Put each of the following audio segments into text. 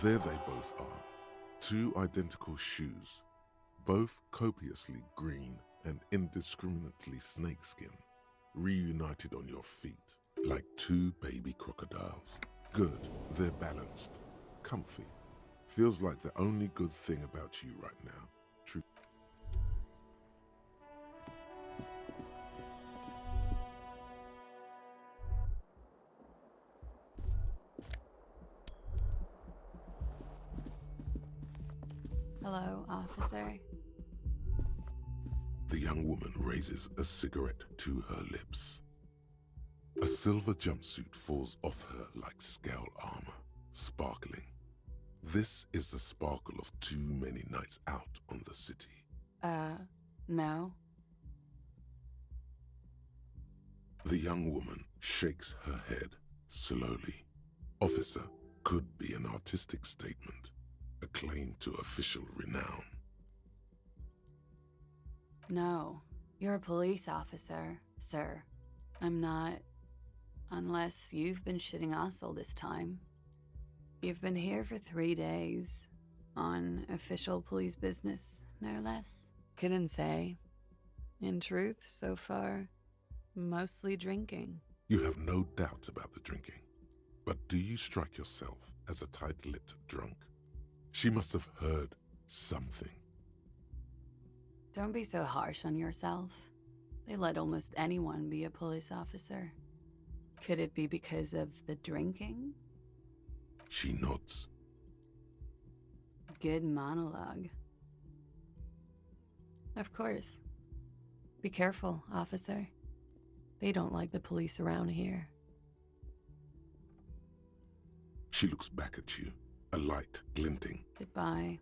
There they both are, two identical shoes, both copiously green and indiscriminately snakeskin, reunited on your feet like two baby crocodiles. Good, they're balanced, comfy. Feels like the only good thing about you right now. True. Hello, officer. The young woman raises a cigarette to her lips. A silver jumpsuit falls off her like scale armor, sparkling. This is the sparkle of too many nights out on the city. No. The young woman shakes her head slowly. Officer could be an artistic statement, a claim to official renown. No. You're a police officer, sir. I'm not. Unless you've been shitting us all this time. You've been here for 3 days. On official police business, no less. Couldn't say. In truth, so far, mostly drinking. You have no doubt about the drinking. But do you strike yourself as a tight-lipped drunk? She must have heard something. Don't be so harsh on yourself. They let almost anyone be a police officer. Could it be because of the drinking? She nods. Good monologue. Of course. Be careful, officer. They don't like the police around here. She looks back at you, a light glinting. Goodbye.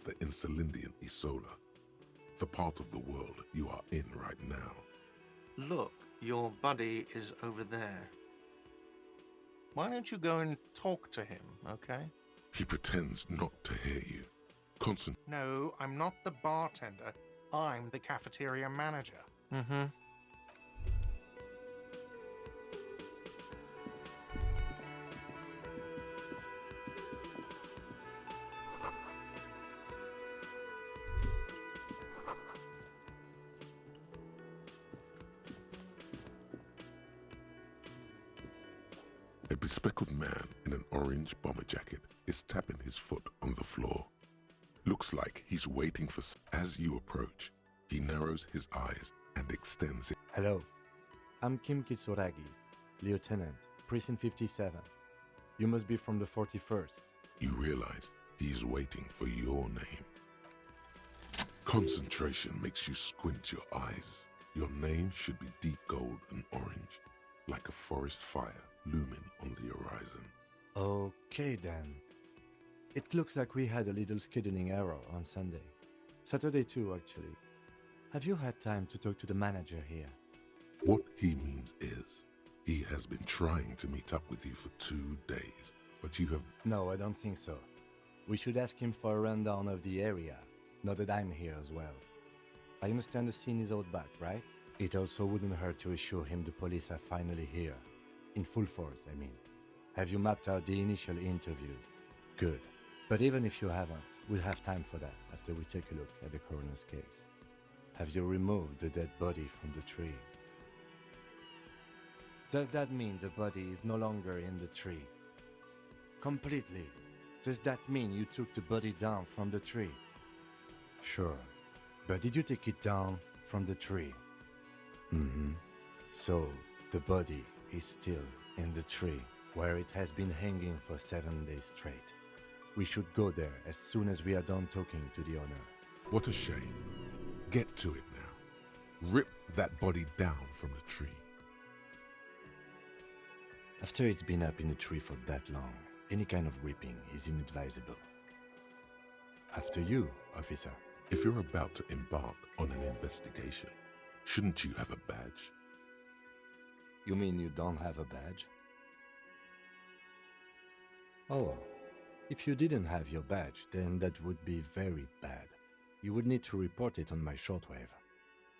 the Insulindian Isola, the part of the world you are in right now. Look, your buddy is over there. Why don't you go and talk to him, okay? He pretends not to hear you. No, I'm not the bartender. I'm the cafeteria manager. Mm-hmm. A bespectacled man in an orange bomber jacket is tapping his foot on the floor. Looks like he's waiting for... As you approach, he narrows his eyes and extends it. Hello, I'm Kim Kitsuragi, Lieutenant, Precinct 57. You must be from the 41st. You realize he's waiting for your name. Concentration makes you squint your eyes. Your name should be deep gold and orange, like a forest fire looming on the horizon. Okay then. It looks like we had a little scheduling error on Sunday. Saturday too, actually. Have you had time to talk to the manager here? What he means is, he has been trying to meet up with you for 2 days, but you have... No, I don't think so. We should ask him for a rundown of the area, now that I'm here as well. I understand the scene is out back, right? It also wouldn't hurt to assure him the police are finally here. In full force, I mean. Have you mapped out the initial interviews? Good. But even if you haven't, we'll have time for that after we take a look at the coroner's case. Have you removed the dead body from the tree? Does that mean the body is no longer in the tree? Completely. Does that mean you took the body down from the tree? Sure. But did you take it down from the tree? Mm-hmm. So, the body is still in the tree, where it has been hanging for 7 days straight. We should go there as soon as we are done talking to the owner. What a shame. Get to it now. Rip that body down from the tree. After it's been up in a tree for that long, any kind of ripping is inadvisable. After you, officer. If you're about to embark on an investigation, shouldn't you have a badge? You mean you don't have a badge? Oh, if you didn't have your badge, then that would be very bad. You would need to report it on my shortwave.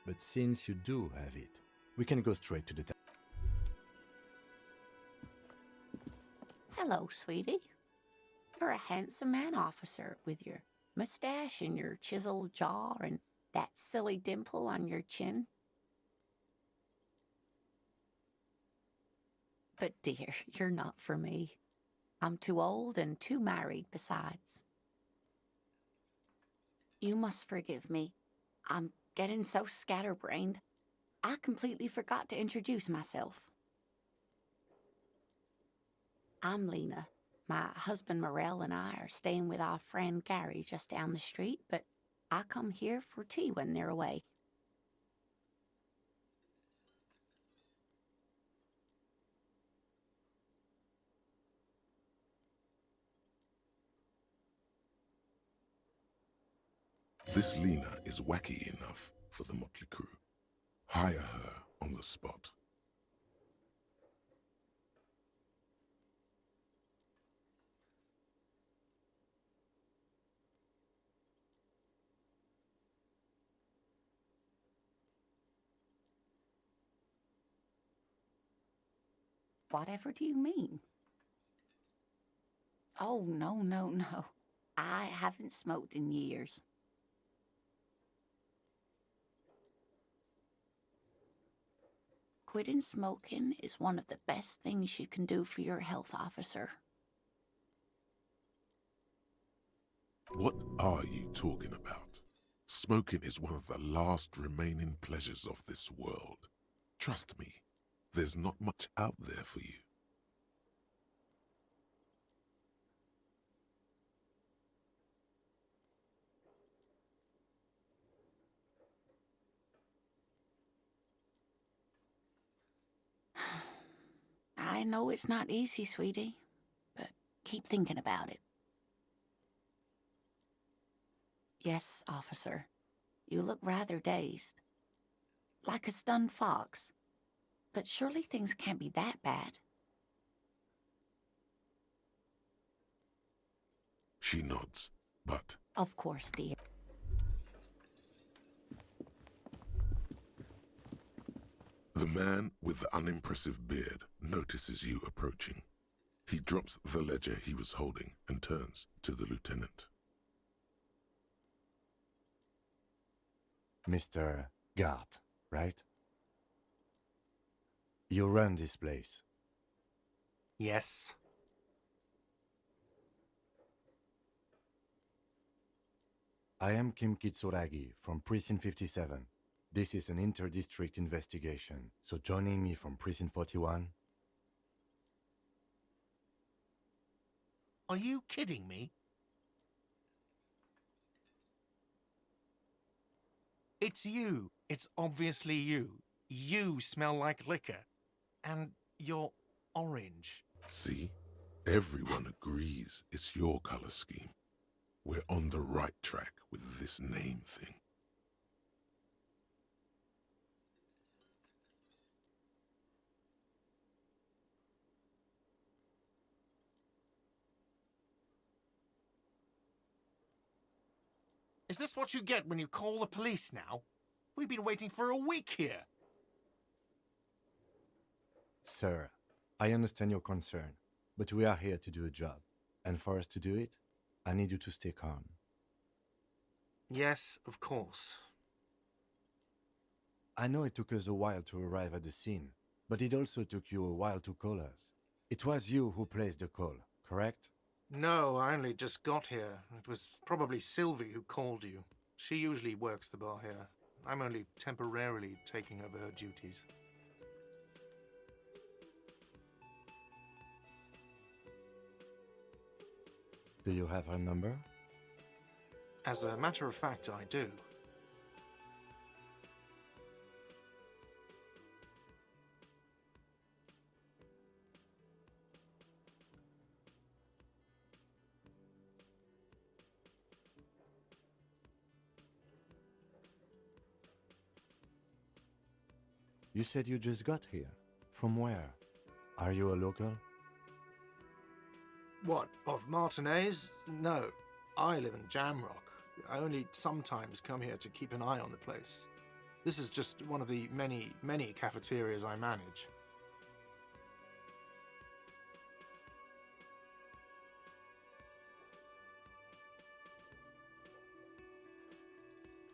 But since you do have it, we can go straight to the... Hello, sweetie. You're a handsome man, officer, with your mustache and your chiseled jaw and that silly dimple on your chin. But dear, you're not for me. I'm too old and too married besides. You must forgive me. I'm getting so scatterbrained. I completely forgot to introduce myself. I'm Lena. My husband Morel and I are staying with our friend Gary just down the street, but I come here for tea when they're away. This Lena is wacky enough for the motley crew. Hire her on the spot. Whatever do you mean? Oh, no. I haven't smoked in years. Quitting smoking is one of the best things you can do for your health, officer. What are you talking about? Smoking is one of the last remaining pleasures of this world. Trust me, there's not much out there for you. I know it's not easy, sweetie, but keep thinking about it. Yes, officer. You look rather dazed. Like a stunned fox. But surely things can't be that bad. She nods, but Of course, dear. the man with the unimpressive beard notices you approaching. He drops the ledger he was holding and turns to the lieutenant. Mr. Gart, right? You run this place. Yes. I am Kim Kitsuragi from Precinct 57. This is an inter-district investigation, so joining me from Precinct 41... Are you kidding me? It's you. It's obviously you. You smell like liquor. And you're orange. See? Everyone agrees it's your color scheme. We're on the right track with this name thing. Is this what you get when you call the police now? We've been waiting for a week here. Sir, I understand your concern, but we are here to do a job. And for us to do it, I need you to stay calm. Yes, of course. I know it took us a while to arrive at the scene, but it also took you a while to call us. It was you who placed the call, correct? No, I only just got here. It was probably Sylvie who called you. She usually works the bar here. I'm only temporarily taking over her duties. Do you have her number? As a matter of fact, I do. You said you just got here. From where? Are you a local? What, of Martinez? No, I live in Jamrock. I only sometimes come here to keep an eye on the place. This is just one of the many, many cafeterias I manage.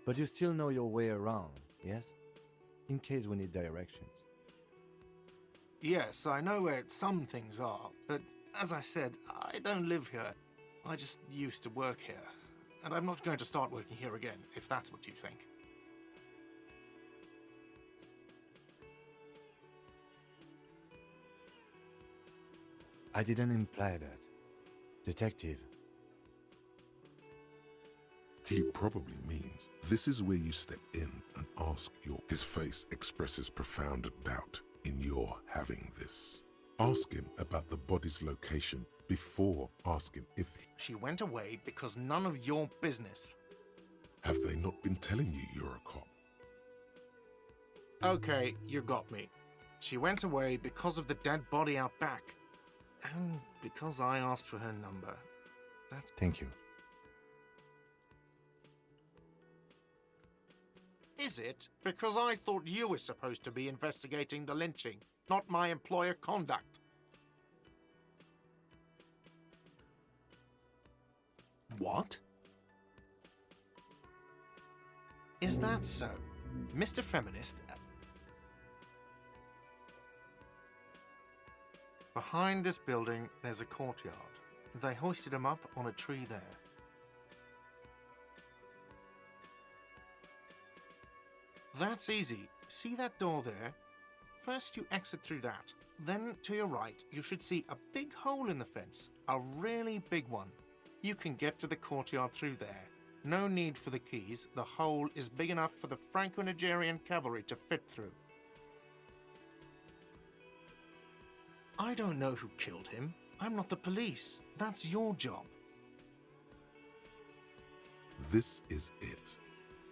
But you still know your way around, yes? In case we need directions. Yes, I know where some things are, but as I said, I don't live here. I just used to work here. And I'm not going to start working here again, if that's what you think. I didn't imply that. Detective. He probably means this is where you step in and ask your... His face expresses profound doubt in your having this. Ask him about the body's location before asking if... She went away because none of your business. Have they not been telling you you're a cop? Okay, you got me. She went away because of the dead body out back. And because I asked for her number. That's... Thank you. Is it? Because I thought you were supposed to be investigating the lynching, not my employer conduct. What? Is that so? Mr. Feminist? Behind this building, there's a courtyard. They hoisted him up on a tree there. That's easy. See that door there? First you exit through that. Then to your right, you should see a big hole in the fence. A really big one. You can get to the courtyard through there. No need for the keys. The hole is big enough for the Franco-Nigerian cavalry to fit through. I don't know who killed him. I'm not the police. That's your job. This is it.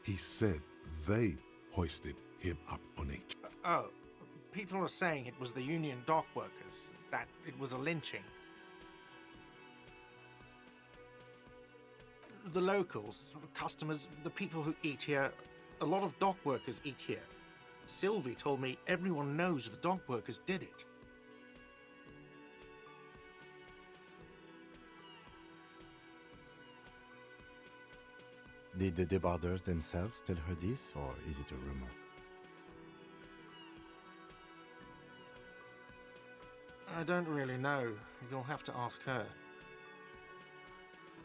He said they hoisted him up on a... Oh, people are saying it was the union dock workers, that it was a lynching. The locals, customers, the people who eat here, a lot of dock workers eat here. Sylvie told me everyone knows the dock workers did it. Did the debarders themselves tell her this, or is it a rumor? I don't really know. You'll have to ask her.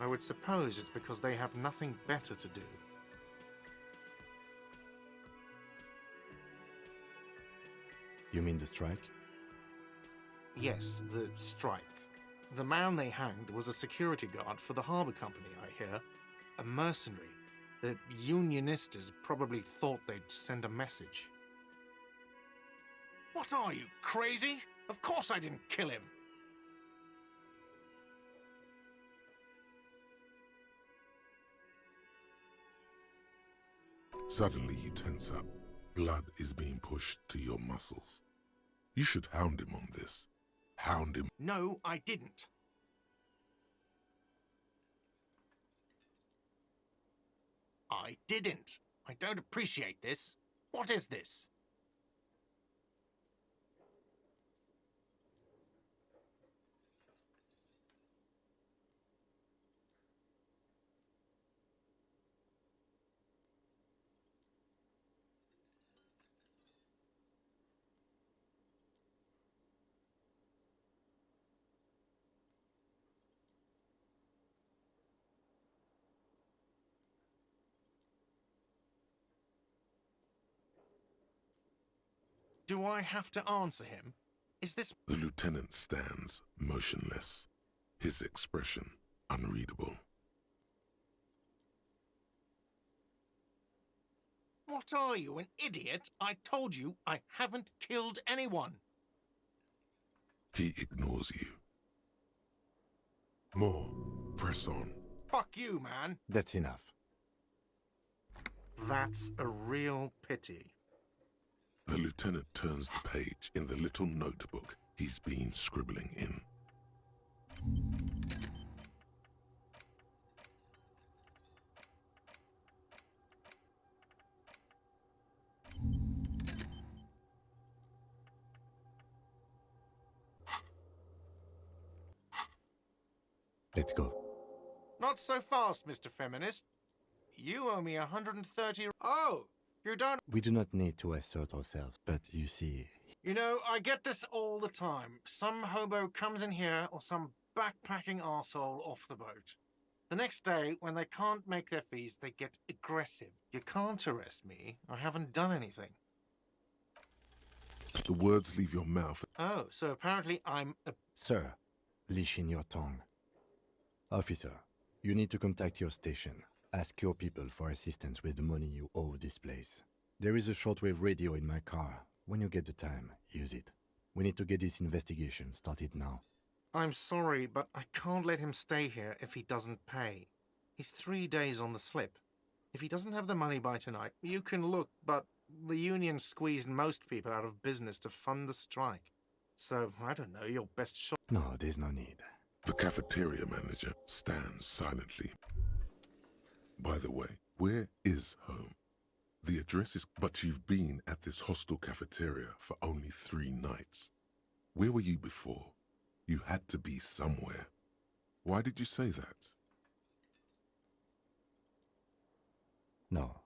I would suppose it's because they have nothing better to do. You mean the strike? Yes, the strike. The man they hanged was a security guard for the harbour company, I hear. A mercenary. The unionistas probably thought they'd send a message. What are you, crazy? Of course I didn't kill him. Suddenly you tense up. Blood is being pushed to your muscles. You should hound him on this. Hound him. No, I didn't. I didn't. I don't appreciate this. What is this? Do I have to answer him? Is this... The lieutenant stands motionless, his expression unreadable. What are you, an idiot? I told you I haven't killed anyone. He ignores you. More. Press on. Fuck you, man. That's enough. That's a real pity. The lieutenant turns the page in the little notebook he's been scribbling in. Let's go. Not so fast, Mr. Feminist. You owe me 130... Oh, you don't... We do not need to assert ourselves, but you see... You know, I get this all the time. Some hobo comes in here, or some backpacking arsehole off the boat. The next day, when they can't make their fees, they get aggressive. You can't arrest me. I haven't done anything. The words leave your mouth. Oh, so apparently I'm a... Sir, leash in your tongue. Officer, you need to contact your station. Ask your people for assistance with the money you owe this place. There is a shortwave radio in my car. When you get the time, use it. We need to get this investigation started now. I'm sorry, but I can't let him stay here if he doesn't pay. He's 3 days on the slip. If he doesn't have the money by tonight, you can look, but the union squeezed most people out of business to fund the strike. So, I don't know, your best shot... No, there's no need. The cafeteria manager stands silently. By the way, where is home? The address is... But you've been at this hostel cafeteria for only 3 nights. Where were you before? You had to be somewhere. Why did you say that? No.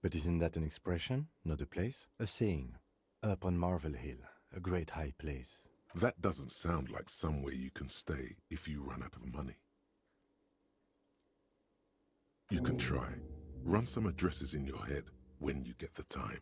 But isn't that an expression, not a place? A saying. Up on Marvel Hill, a great high place. That doesn't sound like somewhere you can stay if you run out of money. You can try. Run some addresses in your head when you get the time.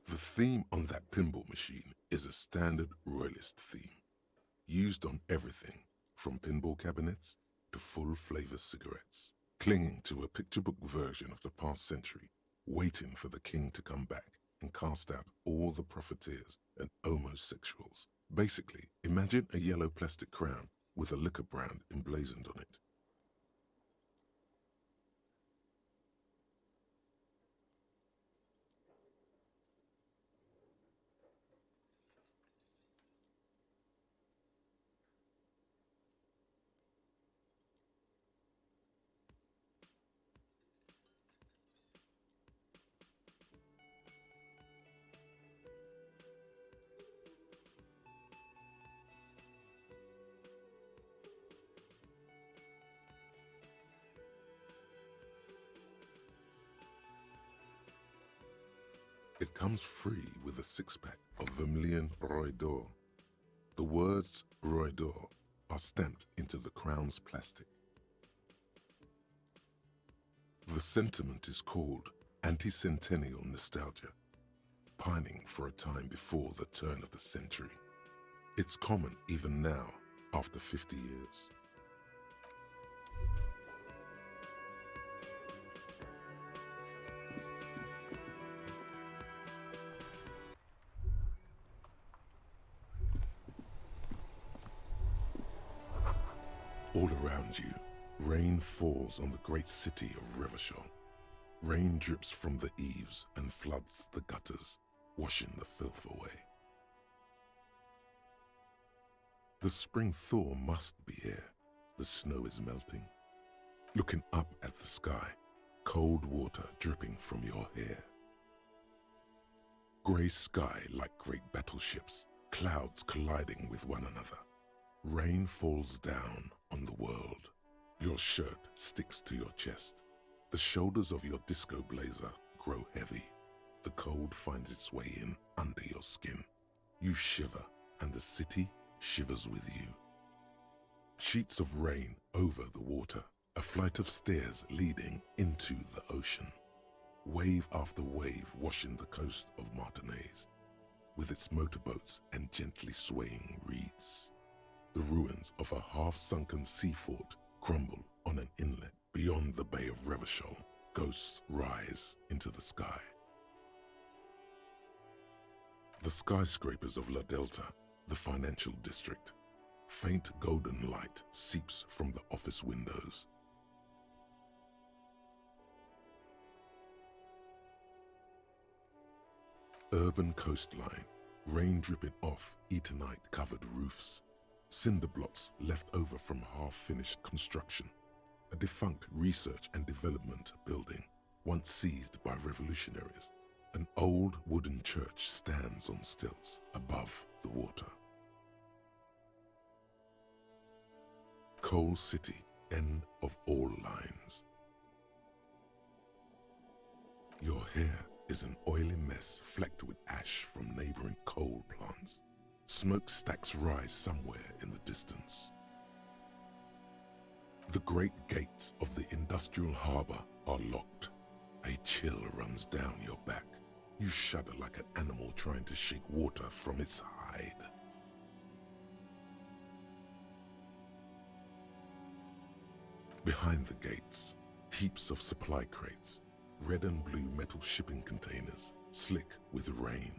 The theme on that pinball machine is a standard royalist theme, used on everything from pinball cabinets to full-flavor cigarettes, clinging to a picture book version of the past century. waiting for the king to come back and cast out all the profiteers and homosexuals. Basically, imagine a yellow plastic crown with a liquor brand emblazoned on it. It comes free with a six-pack of Vermilion Roy d'Or. The words Roy d'Or are stamped into the crown's plastic. The sentiment is called anti-centennial nostalgia, pining for a time before the turn of the century. It's common even now, after 50 years. All around you, rain falls on the great city of Revachol. Rain drips from the eaves and floods the gutters, washing the filth away. The spring thaw must be here. The snow is melting. Looking up at the sky, cold water dripping from your hair. Grey sky like great battleships, clouds colliding with one another. Rain falls down on the world. Your shirt sticks to your chest. The shoulders of your disco blazer grow heavy. The cold finds its way in under your skin. You shiver, and the city shivers with you. Sheets of rain over the water, a flight of stairs leading into the ocean. Wave after wave washing the coast of Martinaise, with its motorboats and gently swaying reeds. The ruins of a half-sunken sea fort crumble on an inlet beyond the Bay of Revachol. Ghosts rise into the sky. The skyscrapers of La Delta, the financial district. Faint golden light seeps from the office windows. Urban coastline, rain dripping off Eternite-covered roofs. Cinder blocks left over from half-finished construction. A defunct research and development building, once seized by revolutionaries. An old wooden church stands on stilts above the water. Coal City, end of all lines. Your hair is an oily mess flecked with ash from neighboring coal plants. Smokestacks rise somewhere in the distance. The great gates of the industrial harbor are locked. A chill runs down your back. You shudder like an animal trying to shake water from its hide. Behind the gates, heaps of supply crates, red and blue metal shipping containers, slick with rain.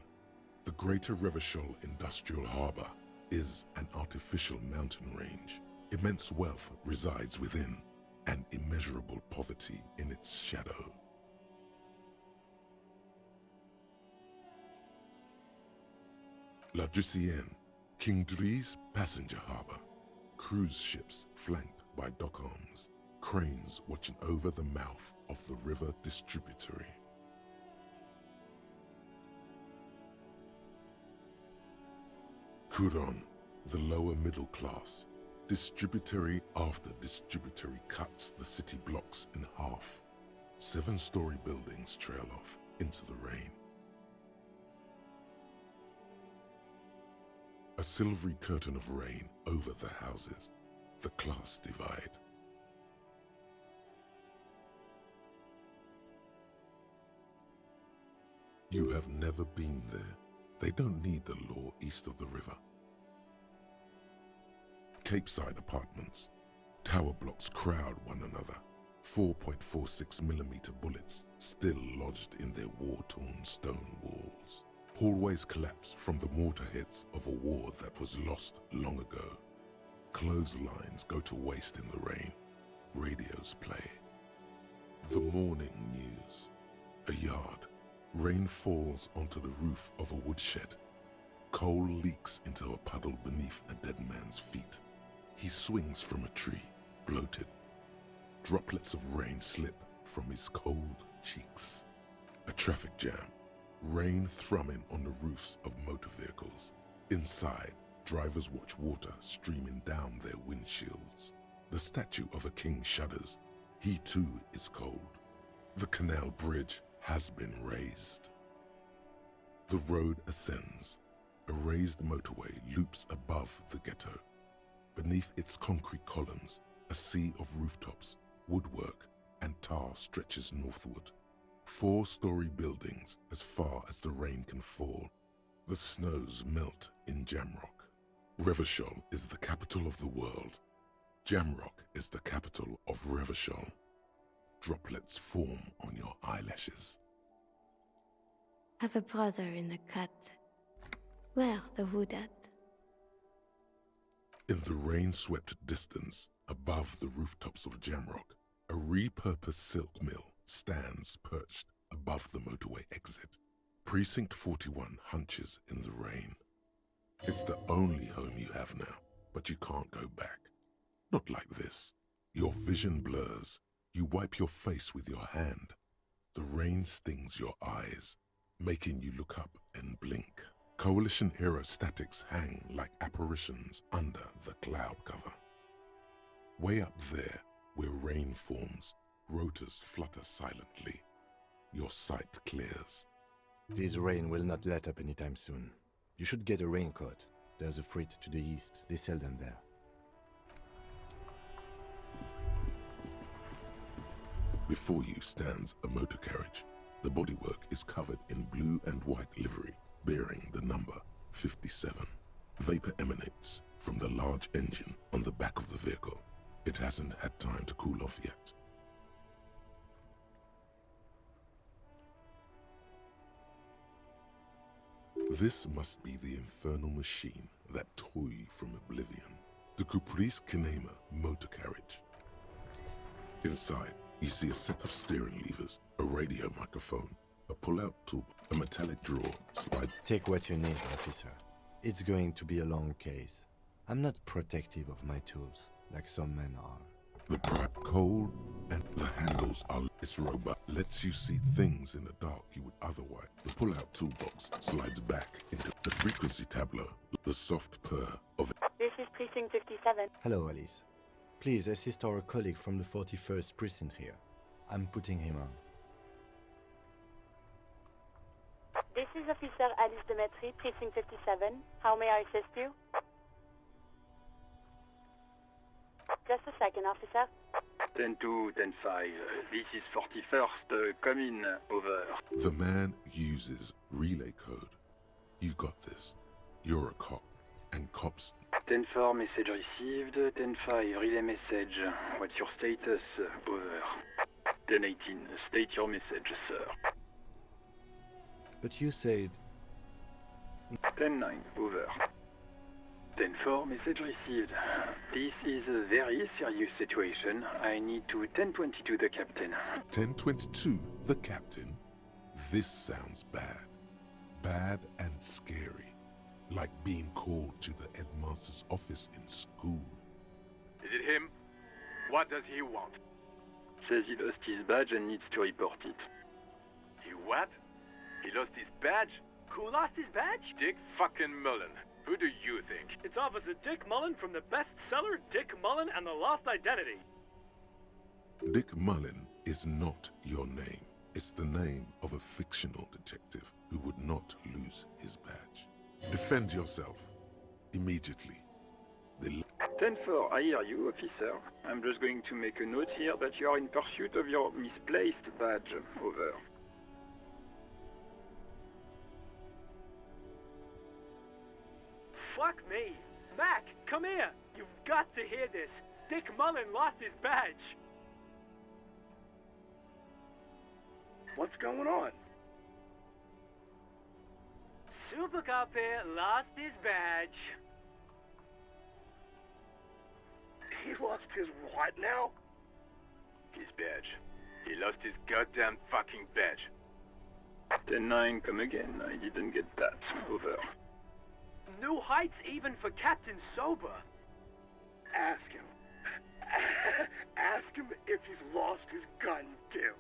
The Greater Revachol Industrial Harbor is an artificial mountain range. Immense wealth resides within, and immeasurable poverty in its shadow. La Drusienne, King Dries passenger harbor. Cruise ships flanked by dock arms, cranes watching over the mouth of the river distributary. Couronne, the lower middle class. Distributary after distributary cuts the city blocks in half. 7-story buildings trail off into the rain. A silvery curtain of rain over the houses. The class divide. You have never been there. They don't need the law east of the river. Capeside apartments. Tower blocks crowd one another. 4.46mm bullets still lodged in their war-torn stone walls. Hallways collapse from the mortar hits of a war that was lost long ago. Clotheslines go to waste in the rain. Radios play. The morning news. A yard. Rain falls onto the roof of a woodshed. Coal leaks into a puddle beneath a dead man's feet. He swings from a tree, bloated. Droplets of rain slip from his cold cheeks. A traffic jam. Rain thrumming on the roofs of motor vehicles. Inside, drivers watch water streaming down their windshields. The statue of a king shudders. He too is cold. The canal bridge has been raised. The road ascends. A raised motorway loops above the ghetto. Beneath its concrete columns, a sea of rooftops, woodwork, and tar stretches northward. 4-story buildings as far as the rain can fall. The snows melt in Jamrock. Revachol is the capital of the world. Jamrock is the capital of Revachol. Droplets form on your eyelashes. Have a brother in the cut. Where the wood at? In the rain-swept distance, above the rooftops of Jamrock, a repurposed silk mill stands perched above the motorway exit. Precinct 41 hunches in the rain. It's the only home you have now, but you can't go back. Not like this. Your vision blurs. You wipe your face with your hand. The rain stings your eyes, making you look up and blink. Coalition aerostatics hang like apparitions under the cloud cover. Way up there, where rain forms, rotors flutter silently. Your sight clears. This rain will not let up anytime soon. You should get a raincoat. There's a freight to the east. They sell them there. Before you stands a motor carriage. The bodywork is covered in blue and white livery, bearing the number 57. Vapor emanates from the large engine on the back of the vehicle. It hasn't had time to cool off yet. This must be the infernal machine that tore you from oblivion. The Caprice Kinema motor carriage. Inside, you see a set of steering levers, a radio microphone, a pull-out tube, a metallic drawer, slide. Take what you need, officer. It's going to be a long case. I'm not protective of my tools, like some men are. The bright cold and the handles are. It's robust. Lets you see things in the dark you would otherwise. The pull-out toolbox slides back into the frequency tableau, the soft purr of it. This is Precinct 57. Hello, Alice. Please assist our colleague from the 41st precinct here. I'm putting him on. This is Officer Alice Demetri, Precinct 57. How may I assist you? Just a second, officer. 10-2, 10-5. This is 41st. Come in. Over. The man uses relay code. You've got this. You're a cop, and cops. 10-4, message received. 10-5, relay message. What's your status? Over. 10-18, state your message, sir. But you said... 10-9, over. 10-4, message received. This is a very serious situation. I need to 10-22 the captain. 1022, the captain. This sounds bad. Bad and scary. Like being called to the headmaster's office in school. Is it him? What does he want? Says he lost his badge and needs to report it. He what? He lost his badge? Who lost his badge? Dick fucking Mullen. Who do you think? It's Officer Dick Mullen from the bestseller Dick Mullen and the Lost Identity. Dick Mullen is not your name. It's the name of a fictional detective who would not lose his badge. Defend yourself. Immediately. 10-4, I hear you, officer. I'm just going to make a note here that you are in pursuit of your misplaced badge. Over. Fuck me. Mac, come here. You've got to hear this. Dick Mullen lost his badge. What's going on? Super Cop here lost his badge. He lost his what now? His badge. He lost his goddamn fucking badge. 10-9, come again. I didn't get that. Over. New heights even for Captain Sober. Ask him. Ask him if he's lost his gun, too.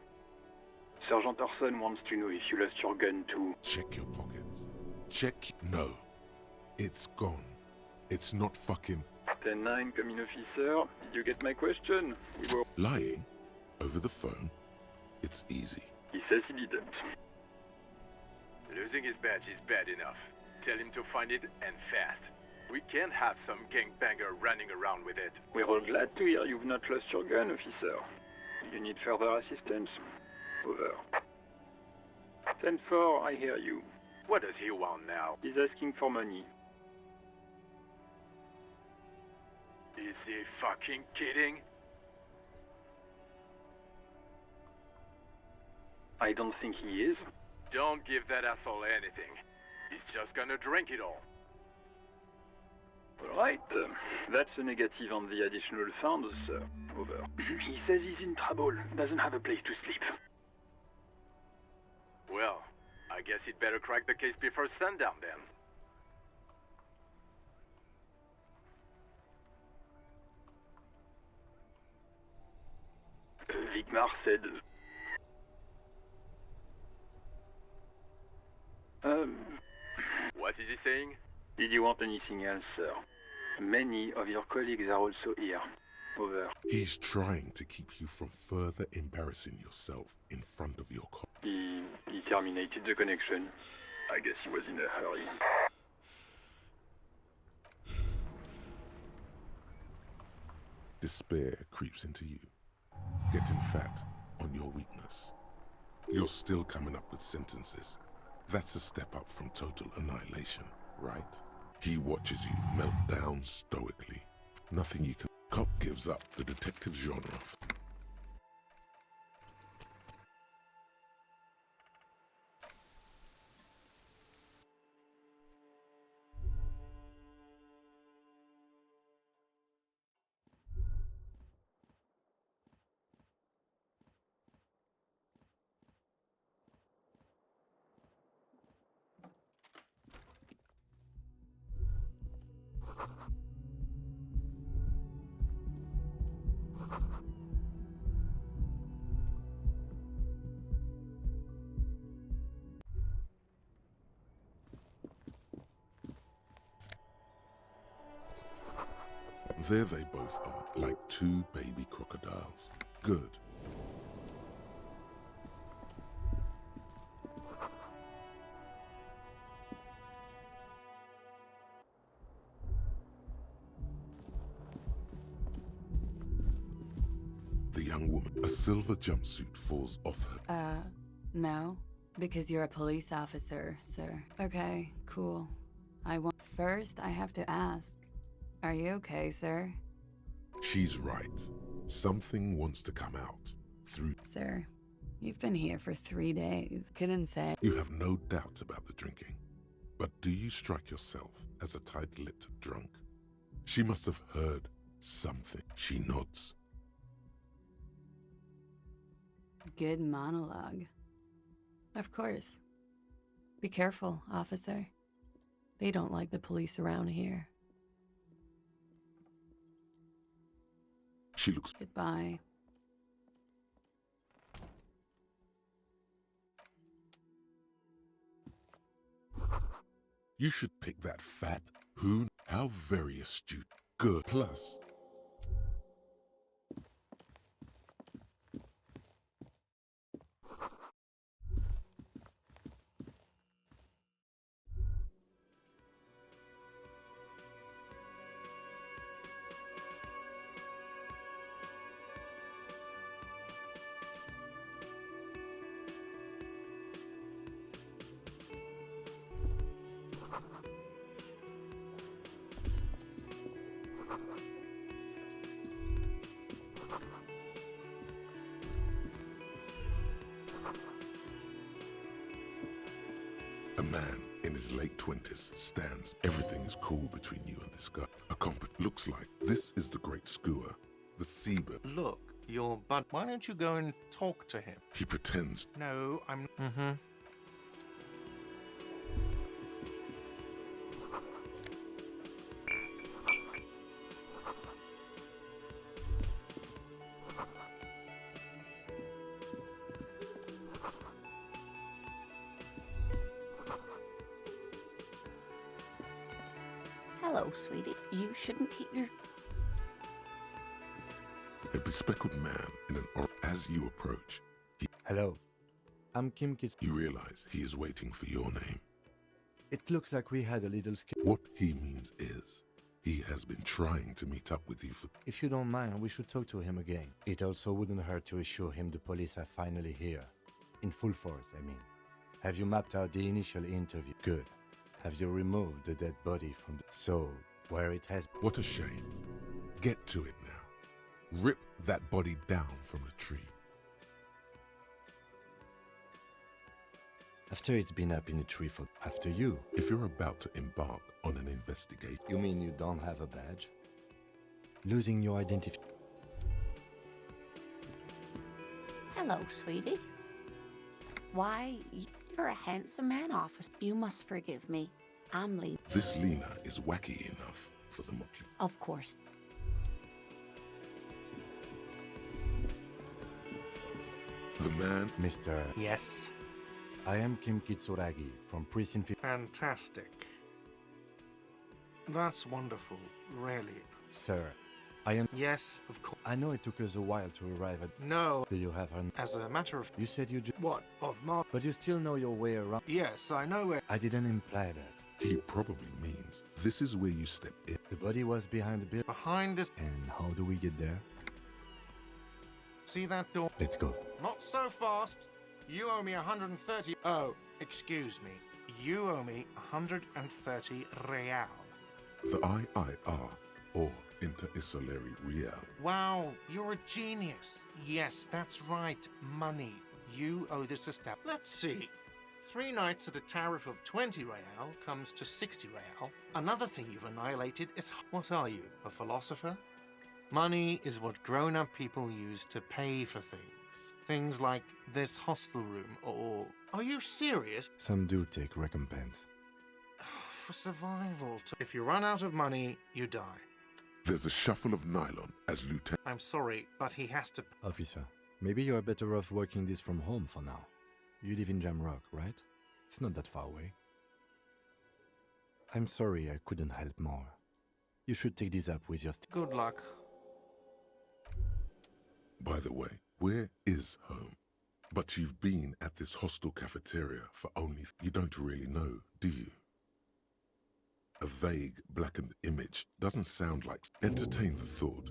Sergeant Orson wants to know if you lost your gun, too. Check your pockets. Check. No. It's gone. It's not fucking 10-9, come in, officer. Did you get my question? We were... lying over the phone. It's easy. He says he didn't. Losing his badge is bad enough. Tell him to find it, and fast. We can't have some gangbanger running around with it. We're all glad to hear you've not lost your gun, officer. You need further assistance? Over. 10-4, I hear you. What does he want now? He's asking for money. Is he fucking kidding? I don't think he is. Don't give that asshole anything. He's just gonna drink it all. All right, that's a negative on the additional funds, sir. Over. He says he's in trouble, doesn't have a place to sleep. Well, I guess he'd better crack the case before sundown then. Vigmar said... What is he saying? Did you want anything else, sir? Many of your colleagues are also here. Over. He's trying to keep you from further embarrassing yourself in front of your He terminated the connection. I guess he was in a hurry. Despair creeps into you, getting fat on your weakness. You're still coming up with sentences. That's a step up from total annihilation, right? He watches you melt down stoically. Nothing you can... Cop gives up the detective genre. There they both are, like two baby crocodiles. Good. The young woman, a silver jumpsuit falls off her. No. Because you're a police officer, sir. Okay, cool. First, I have to ask. Are you okay, sir? She's right. Something wants to come out. Through... Sir, you've been here for 3 days. Couldn't say. You have no doubt about the drinking. But do you strike yourself as a tight-lipped drunk? She must have heard something. She nods. Good monologue. Of course. Be careful, officer. They don't like the police around here. She looks... Goodbye. You should pick that fat. Who? How very astute. Good. Plus... A man in his late 20s stands. Everything is cool between you and this guy. A looks like this is the great skua, the seabird. Look, your bud. Why don't you go and talk to him? He pretends. No, I'm. Mm-hmm. Hello, sweetie. You shouldn't keep your... A bespectacled man in an as you approach, Hello. I'm Kim Kits. you realize he is waiting for your name. It looks like we had a little What he means is, he has been trying to meet up with you for... If you don't mind, we should talk to him again. It also wouldn't hurt to assure him the police are finally here. In full force, I mean. Have you mapped out the initial interview? Good. Have you removed the dead body from the... So, where it has... What a shame. Get to it now. Rip that body down from the tree. After it's been up in a tree for... After you. If you're about to embark on an investigation... You mean you don't have a badge? Losing your identity... Hello, sweetie. Why, you're a handsome man, officer. You must forgive me. I'm Lena. This Lena is wacky enough for the motley. Of course. The man... Mr. Yes. I am Kim Kitsuragi from Precinct... Fantastic. That's wonderful, really. Sir, I am... Yes, of course. I know it took us a while to arrive at... No. Do you have an... As a matter of... You said you just... What? Of Mark? But you still know your way around... Yes, I know where... I didn't imply that. He probably means this is where you step in. The body was behind the building. Behind this... And how do we get there? See that door? Let's go. Not so fast. You owe me 130... Oh, excuse me. You owe me 130 real. The IIR, or Inter-Isolary Real. Wow, you're a genius. Yes, that's right. Money. You owe this estate. Let's see. 3 nights at a tariff of 20 real comes to 60 real. Another thing you've annihilated is... What are you, a philosopher? Money is what grown-up people use to pay for things. Things like this hostel room, or... Are you serious? Some do take recompense. For survival. If you run out of money, you die. There's a shuffle of nylon as Lieutenant... I'm sorry, but he has to... Officer, maybe you're better off working this from home for now. You live in Jamrock, right? It's not that far away. I'm sorry I couldn't help more. You should take this up with your... Good luck. By the way, where is home? But you've been at this hostel cafeteria for only... You don't really know, do you? A vague, blackened image doesn't sound like... Entertain the thought.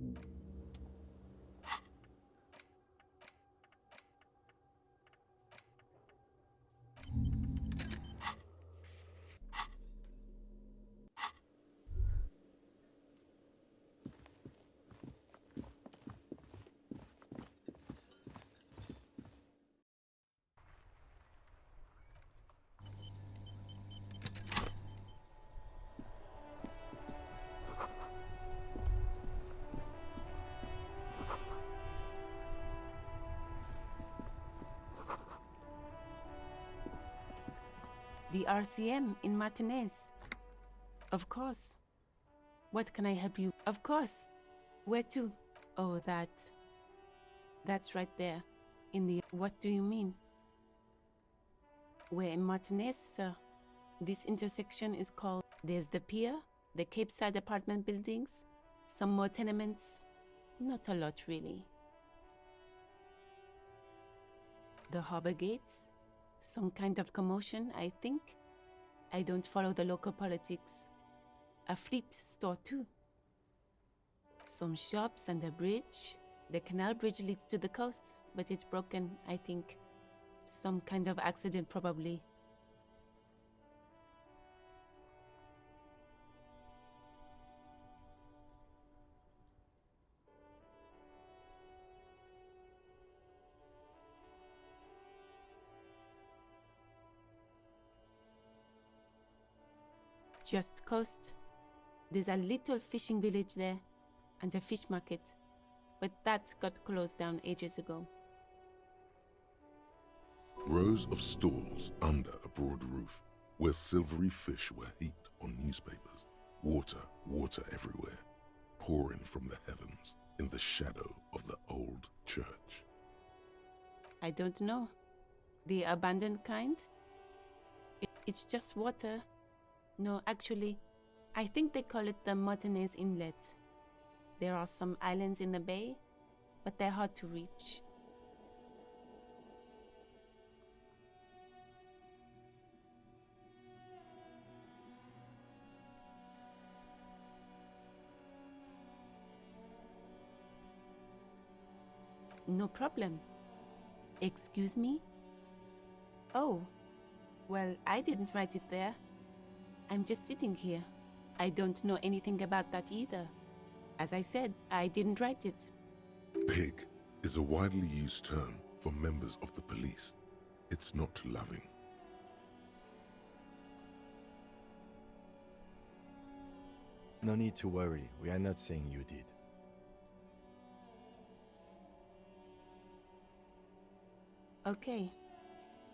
The RCM in Martinez. Of course. What can I help you? Of course. Where to? Oh, that. That's right there. In the... What do you mean? Where in Martinez, sir? This intersection is called... There's the pier, the Cape Side apartment buildings, some more tenements. Not a lot, really. The harbor gates? Some kind of commotion, I think. I don't follow the local politics. A fleet store, too. Some shops and a bridge. The canal bridge leads to the coast, but it's broken, I think. Some kind of accident, probably. just coast. There's a little fishing village there and a fish market, but that got closed down ages ago. Rows of stalls under a broad roof where silvery fish were heaped on newspapers. Water everywhere, pouring from the heavens in the shadow of the old church. I don't know. The abandoned kind? It's just water. No, actually, I think they call it the Martinez Inlet. There are some islands in the bay, but they're hard to reach. No problem. Excuse me? Oh, well, I didn't write it there. I'm just sitting here. I don't know anything about that either. As I said, I didn't write it. Pig is a widely used term for members of the police. It's not loving. No need to worry. We are not saying you did. Okay.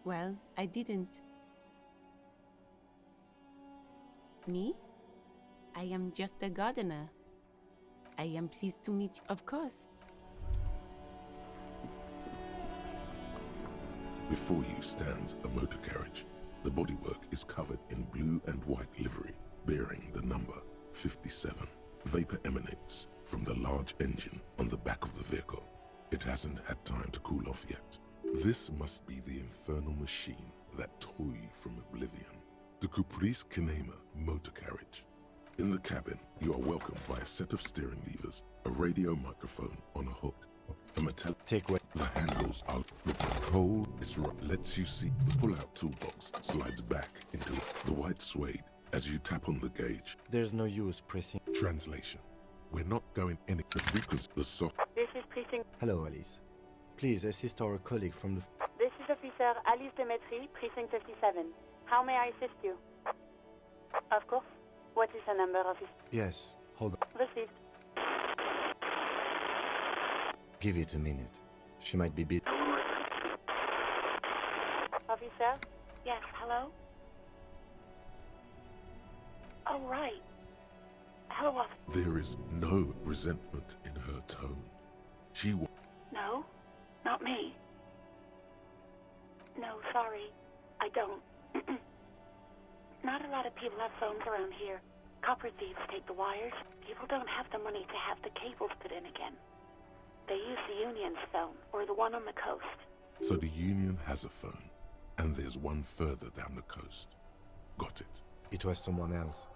Well, I didn't. Me? I am just a gardener. I am pleased to meet you, of course. Before you stands a motor carriage. The bodywork is covered in blue and white livery, bearing the number 57. Vapor emanates from the large engine on the back of the vehicle. It hasn't had time to cool off yet. This must be the infernal machine that tore you from oblivion. The Caprice Kinema motor carriage. In the cabin, you are welcomed by a set of steering levers, a radio microphone on a hook, a metallic Take the handles out. The pole is lets you see the pull-out toolbox slides back into the white suede as you tap on the gauge. There's no use pressing. Translation. We're not going any the frequency the soft. This is precinct. Hello, Alice. Please assist our colleague from the... This is Officer Alice Demetri, precinct 57. How may I assist you? Of course. What is the number of his... Yes, hold on. Received. Give it a minute. She might be busy. Officer? Yes, hello? Oh, right. Hello, officer. There is no resentment in her tone. She will. No, not me. No, sorry. I don't. Not a lot of people have phones around here. Copper thieves take the wires. People don't have the money to have the cables put in again. They use the Union's phone, or the one on the coast. So the Union has a phone, and there's one further down the coast. Got it. It was someone else.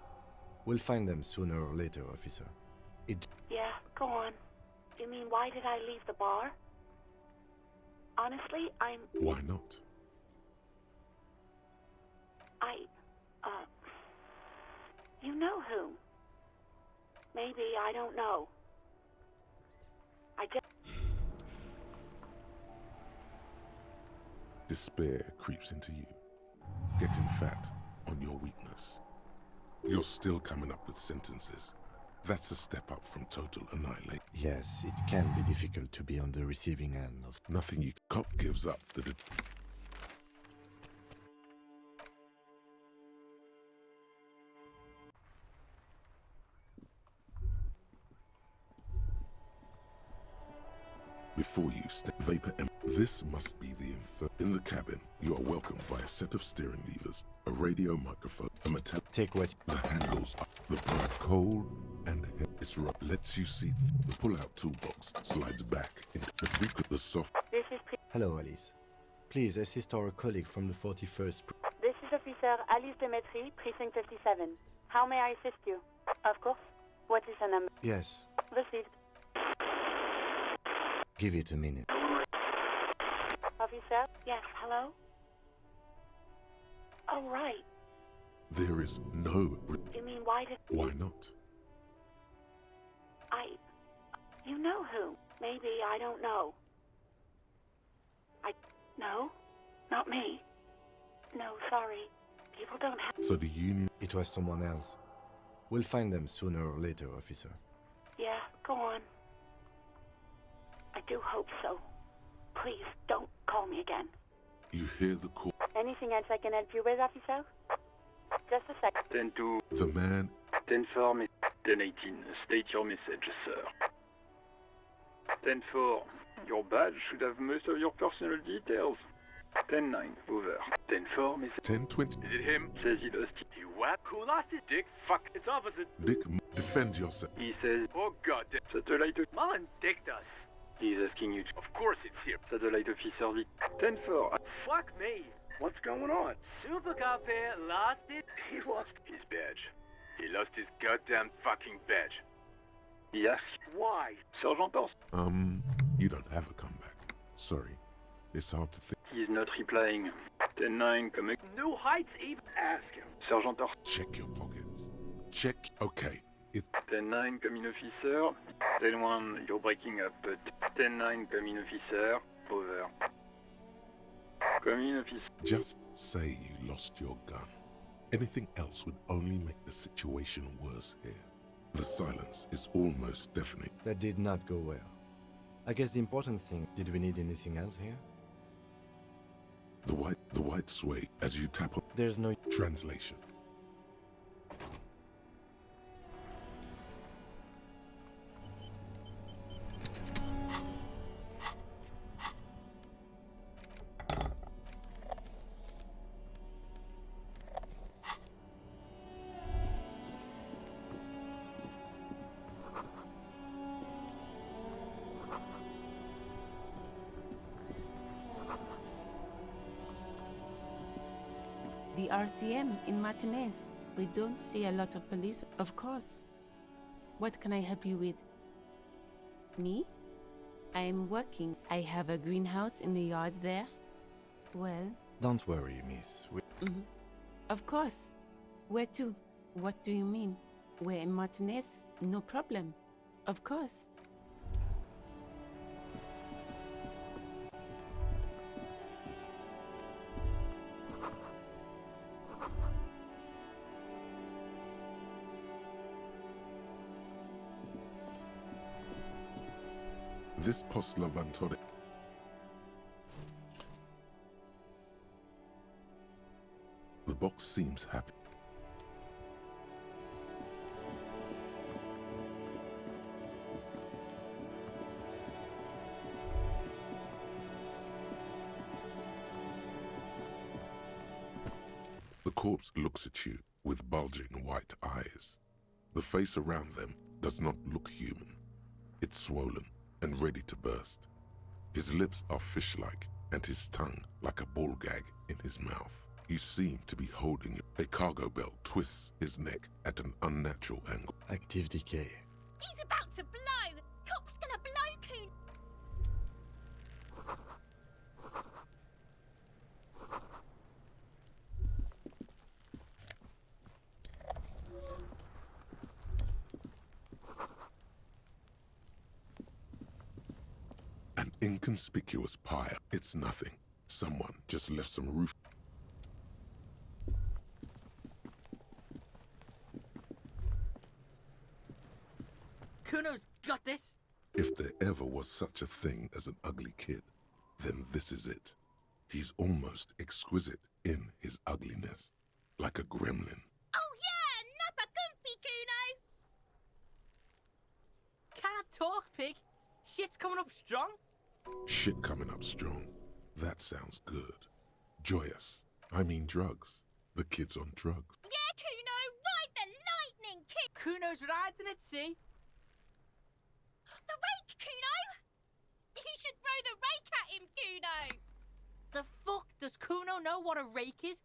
We'll find them sooner or later, officer. Yeah, go on. You mean, why did I leave the bar? Honestly, Why not? You know who? Maybe, I don't know. I just... Despair creeps into you, getting fat on your weakness. You're still coming up with sentences. That's a step up from total annihilation. Yes, it can be difficult to be on the receiving end of... Nothing you cop gives up that it... Before you step vapor this must be the in the cabin. You are welcomed by a set of steering levers, a radio microphone, a metallic Take what... the handles up, the bright cold and it's lets you see the pull-out toolbox slides back into the frequent the soft. This is Hello, Alice. Please assist our colleague from the 41st... This is Officer Alice Demetri, precinct 57. How may I assist you? Of course. What is the number? Yes, Received. give it a minute. Officer? Yes, hello? Oh, right. There is no You mean, why did... why not? You know who? Maybe, I don't know. No, not me. No, sorry. People don't have... So the union... It was someone else. We'll find them sooner or later, officer. Yeah, go on. I do hope so. Please, don't call me again. You hear the call. Anything else I can help you with, officer? Just a sec. 10-2, The man... 10-4, 10-18, state your message, sir. 10-4, your badge should have most of your personal details. 10-9, over. 10-4, message. 10-20. Is it him? Says he lost it. He what? Who lost his dick? Fuck. It's opposite. Dick, defend yourself. He says, Oh god damn. satellite... Mullen dicked us. He's asking you to... Of course it's here. Satellite officer V. 10-4. Fuck me. What's going on? Super Cop here lost it. He lost his badge. He lost his goddamn fucking badge. He asks, Why? Sergeant Horst. You don't have a comeback. Sorry. It's hard to think. He's not replying. 10-9, coming. New heights even. Ask him. Sergeant Horst. Check your pockets. Check... Okay. 10-9, coming officer. 10-1, you're breaking up. 10-9, coming officer. Over. Coming officer. Just say you lost your gun. Anything else would only make the situation worse here. The silence is almost deafening. That did not go well. I guess the important thing, did we need anything else here? The white sway as you tap on... There's no... Translation. The RCM in Martinez. We don't see a lot of police, of course. What can I help you with? Me? I am working. I have a greenhouse in the yard there. Well... Don't worry, miss. Of course. Where to? What do you mean? We're in Martinez? No problem. Of course. This Poslavantore. The box seems happy. The corpse looks at you with bulging white eyes. The face around them does not look human. It's swollen and ready to burst. His lips are fish-like and his tongue like a ball gag in his mouth. You seem to be holding it. A cargo belt twists his neck at an unnatural angle. Active decay. He's about to blow! Cop's gonna blow, Coon! An inconspicuous pyre. It's nothing. Someone just left some roof. Kuno's got this! If there ever was such a thing as an ugly kid, then this is it. He's almost exquisite in his ugliness, like a gremlin. Oh yeah! Nappa Gumpy, Kuno! Can't talk, pig! Shit's coming up strong! Shit coming up strong. That sounds good. Joyous. I mean drugs. The kid's on drugs. Yeah, Kuno! Ride the lightning, kid! Kuno's riding it, see? The rake, Kuno! You should throw the rake at him, Kuno! The fuck does Kuno know what a rake is?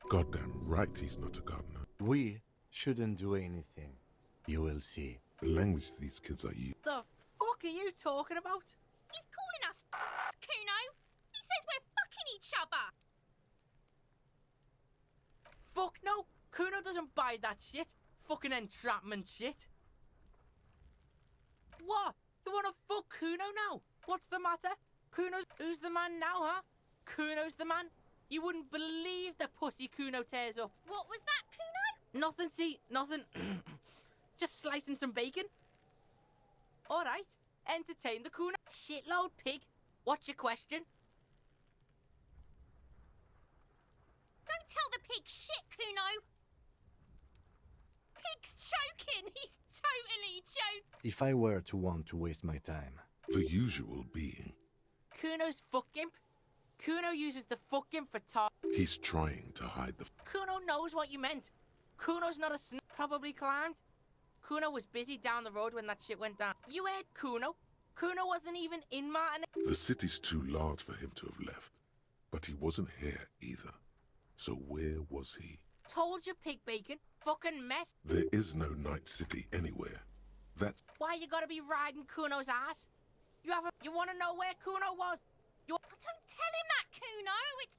Goddamn right he's not a gardener. We shouldn't do anything. You will see. The language these kids are using. The fuck are you talking about? He's calling us Kuno! He says we're fucking each other! Fuck no! Kuno doesn't buy that shit. Fucking entrapment shit. What? You wanna fuck Kuno now? What's the matter? Kuno's... Who's the man now, huh? Kuno's the man? You wouldn't believe the pussy Kuno tears up. What was that, Kuno? Nothing, see, nothing. Just slicing some bacon. All right, entertain the Kuno. Shitload pig. What's your question? Don't tell the pig shit, Kuno. Pig's choking. He's totally choking. If I were to want to waste my time. The usual being. Kuno's fuck gimp. Kuno uses the fuck gimp for talk. He's trying to hide the... Kuno knows what you meant. Kuno's not a snake. Probably climbed. Kuno was busy down the road when that shit went down. You heard Kuno. Kuno wasn't even in Martin. The city's too large for him to have left. But he wasn't here either. So where was he? Told you, pig bacon. Fucking mess. There is no night city anywhere. That's... Why you gotta be riding Kuno's ass? You wanna know where Kuno was? Don't tell him that, Kuno.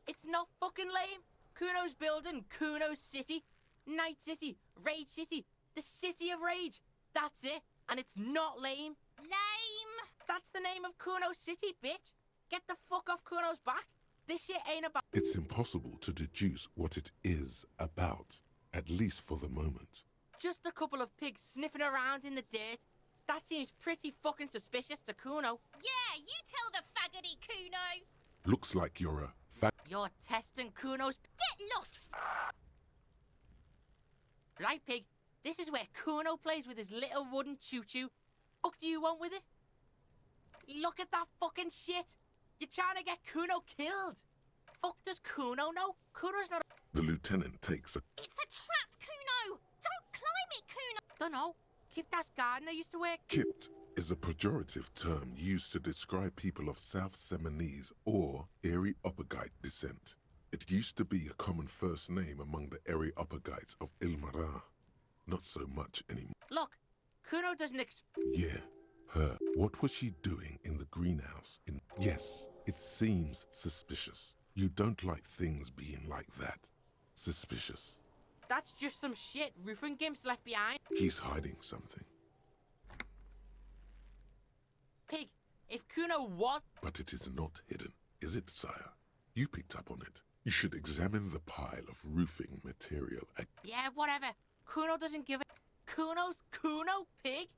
It's not fucking lame. Kuno's building Kuno's city. Night City. Rage City. The City of Rage. That's it. And it's not lame. Lame. That's the name of Kuno's city, bitch. Get the fuck off Kuno's back. This shit ain't about... It's impossible to deduce what it is about, at least for the moment. Just a couple of pigs sniffing around in the dirt. That seems pretty fucking suspicious to Kuno. Yeah, you tell the faggoty, Kuno. Looks like you're a fat... You're testing Kuno's... Get lost, Right, pig. This is where Kuno plays with his little wooden choo-choo. What do you want with it? Look at that fucking shit. You're trying to get Kuno killed. Fuck does Kuno know? Kuno's not... The lieutenant takes a... It's a trap, Kuno. Don't climb it, Kuno. Dunno. Kiptas gardener used to wear... Kipt is a pejorative term used to describe people of South Seminese or Areopagite descent. It used to be a common first name among the Areopagites of Ilmara. Not so much anymore. Look, Kuno doesn't Yeah, her. What was she doing in the greenhouse? Yes, it seems suspicious. You don't like things being like that. Suspicious. That's just some shit roofing gimps left behind. He's hiding something. Pig, if Kuno was... But it is not hidden, is it, sire? You picked up on it. You should examine the pile of roofing material. Yeah, whatever. Kuno doesn't give a... Kuno's Kuno, pig?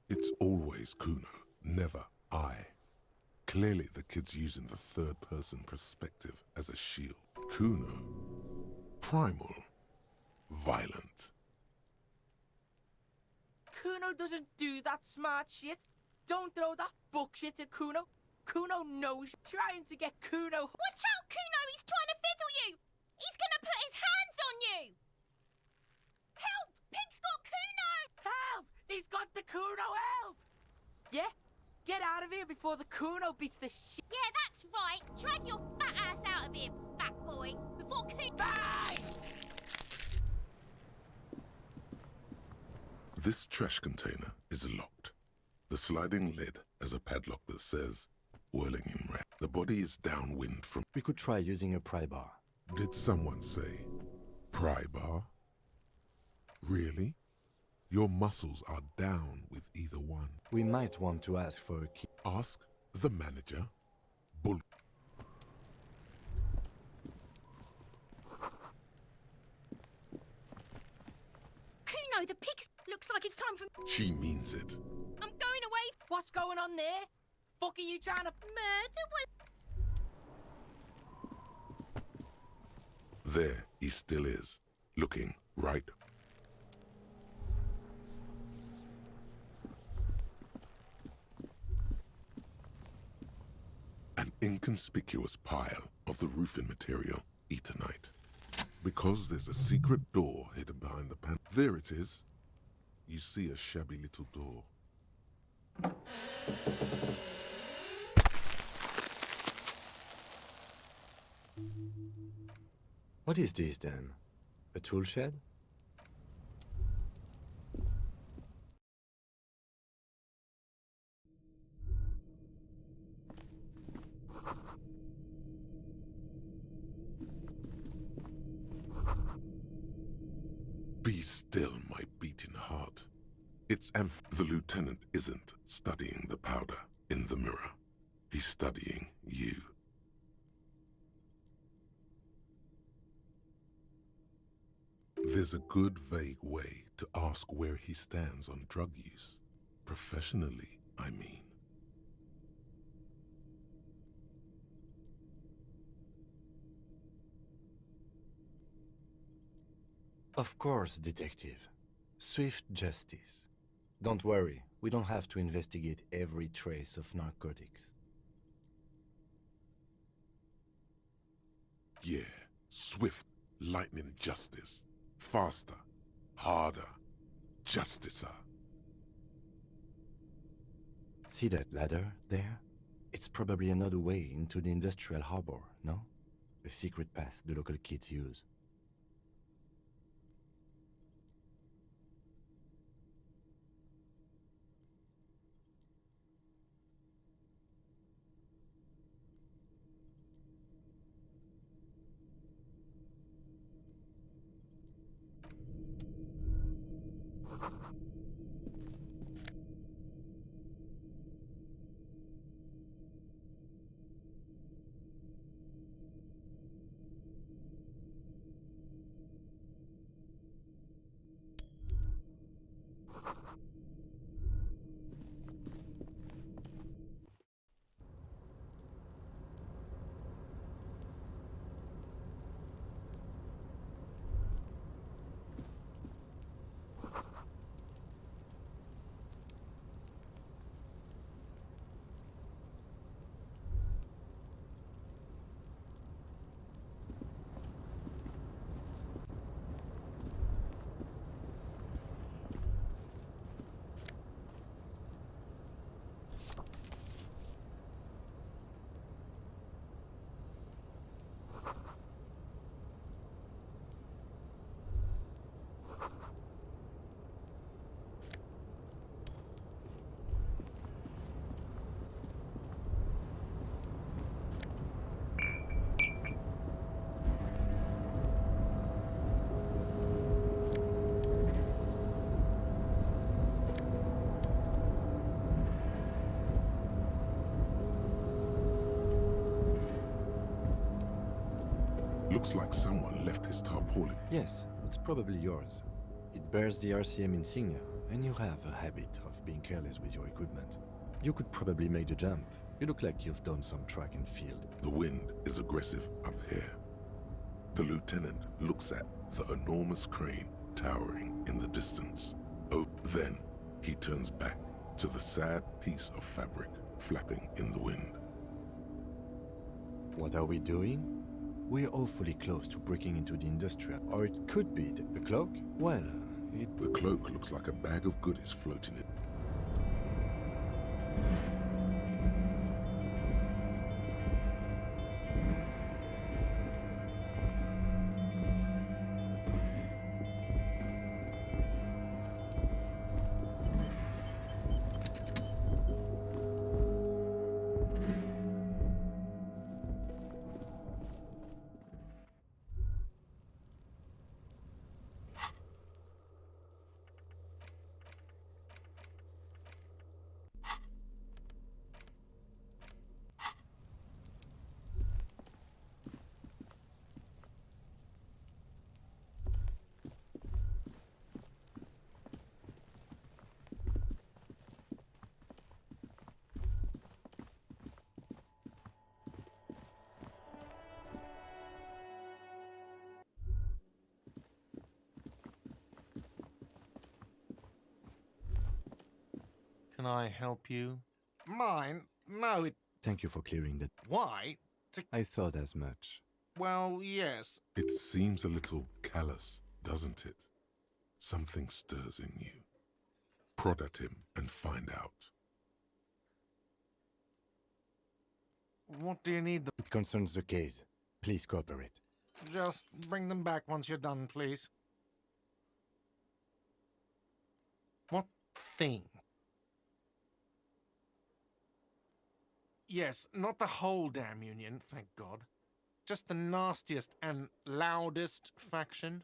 It's always Kuno, never I. Clearly the kid's using the third-person perspective as a shield. Kuno. Primal. Violent. Kuno doesn't do that smart shit. Don't throw that bullshit at Kuno. Kuno knows you're trying to get Kuno. Watch out, Kuno! He's trying to fiddle you! He's gonna put his hands on you! Help! Pig's got Kuno! Help! He's got the Kuno, help! Yeah? Get out of here before the Kuno beats the shit. Yeah, that's right. Drag your fat ass out of here, fat boy, before Kuno... Bye! This trash container is locked. The sliding lid has a padlock that says, whirling in red. The body is downwind from... We could try using a pry bar. Did someone say pry bar? Really? Your muscles are down with either one. We might want to ask for a key. Ask the manager. Bull... Kuno, the pig's... Looks like it's time for... She means it. I'm going away. What's going on there? Fuck are you trying to... Murder was... There he still is, looking right. An inconspicuous pile of the roofing material, Eternite. Because there's a secret door hidden behind the pan. There it is. You see a shabby little door. What is this then? A tool shed? Be still, my beating heart. The lieutenant isn't studying the powder in the mirror. He's studying you. There's a good vague way to ask where he stands on drug use. Professionally, I mean. Of course, detective. Swift justice. Don't worry, we don't have to investigate every trace of narcotics. Yeah, swift, lightning justice. Faster, harder, justicer. See that ladder there? It's probably another way into the industrial harbor, no? A secret path the local kids use. Looks like someone left his tarpaulin. Yes, it's probably yours. It bears the RCM insignia, and you have a habit of being careless with your equipment. You could probably make the jump. You look like you've done some track and field. The wind is aggressive up here. The lieutenant looks at the enormous crane towering in the distance. Oh, then he turns back to the sad piece of fabric flapping in the wind. What are we doing? We're awfully close to breaking into the industrial, or it could be the cloak? Well, The cloak looks like a bag of goodies floating in. Can I help you? Mine? No, it... Thank you for clearing that. Why? I thought as much. Well, yes. It seems a little callous, doesn't it? Something stirs in you. Prod at him and find out. What do you need? It concerns the case. Please cooperate. Just bring them back once you're done, please. What thing? Yes, not the whole damn union, thank God. Just the nastiest and loudest faction.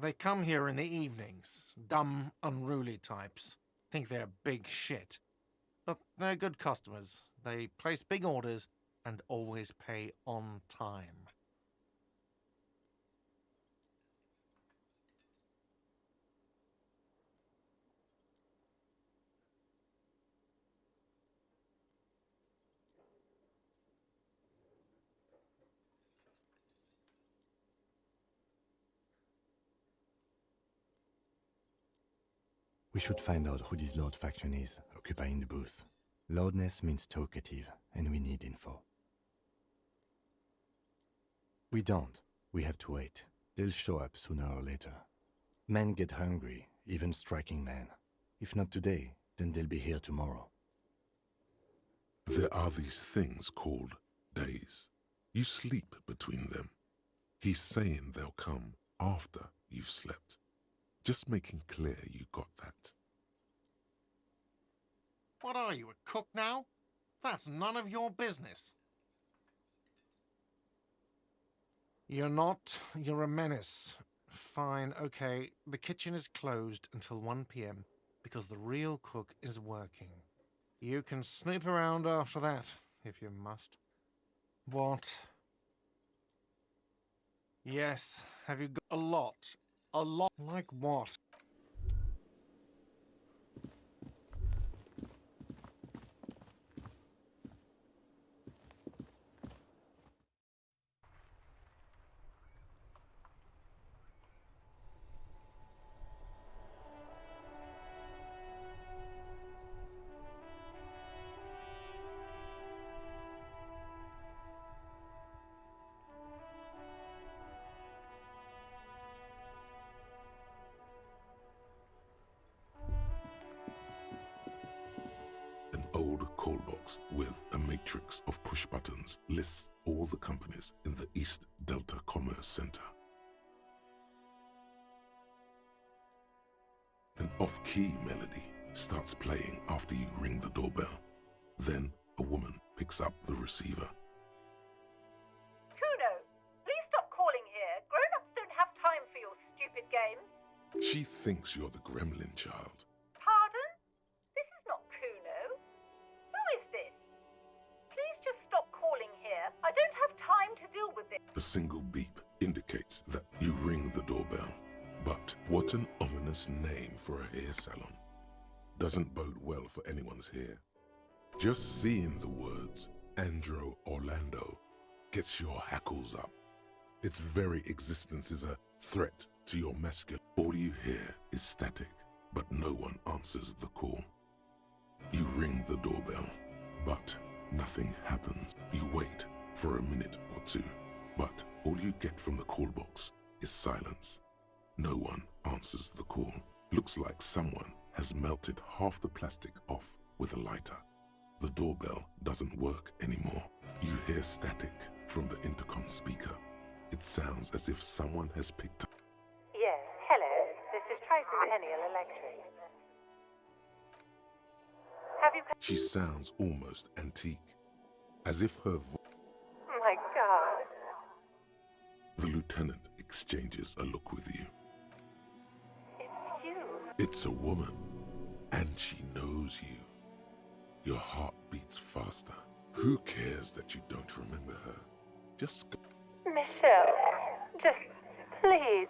They come here in the evenings. Dumb, unruly types. Think they're big shit. But they're good customers. They place big orders and always pay on time. should find out who this Lord faction is, occupying the booth. Loudness means talkative, and we need info. We don't. We have to wait. They'll show up sooner or later. Men get hungry, even striking men. If not today, then they'll be here tomorrow. There are these things called days. You sleep between them. He's saying they'll come after you've slept. Just making clear you got that. What are you, a cook now? That's none of your business. You're not. You're a menace. Fine, okay. The kitchen is closed until 1 p.m. because the real cook is working. You can snoop around after that, if you must. What? Yes, have you got a lot? A lot? Like what? An old call box with a matrix of push buttons lists all the companies in the East Delta Commerce Center. An off-key melody starts playing after you ring the doorbell. Then a woman picks up the receiver. Kuno, please stop calling here. Grown-ups don't have time for your stupid games. She thinks you're the gremlin child. Pardon? This is not Kuno. Who is this? Please just stop calling here. I don't have time to deal with this. A single beep indicates that you ring the doorbell. But what an ominous name for a hair salon. Doesn't bode well for anyone's hair. Just seeing the words Andro Orlando gets your hackles up. Its very existence is a threat to your masculine. All you hear is static, but no one answers the call. You ring the doorbell, but nothing happens. You wait for a minute or two, but all you get from the call box is silence. No one answers the call. Looks like someone has melted half the plastic off with a lighter. The doorbell doesn't work anymore. You hear static from the intercom speaker. It sounds as if someone has picked up. Yes, hello. This is Tricentennial Electric. Have you... She sounds almost antique, as if her voice... My God. The lieutenant exchanges a look with you. It's you. It's a woman, and she knows you. Your heart beats faster. Who cares that you don't remember her? Just go. Michelle, just please.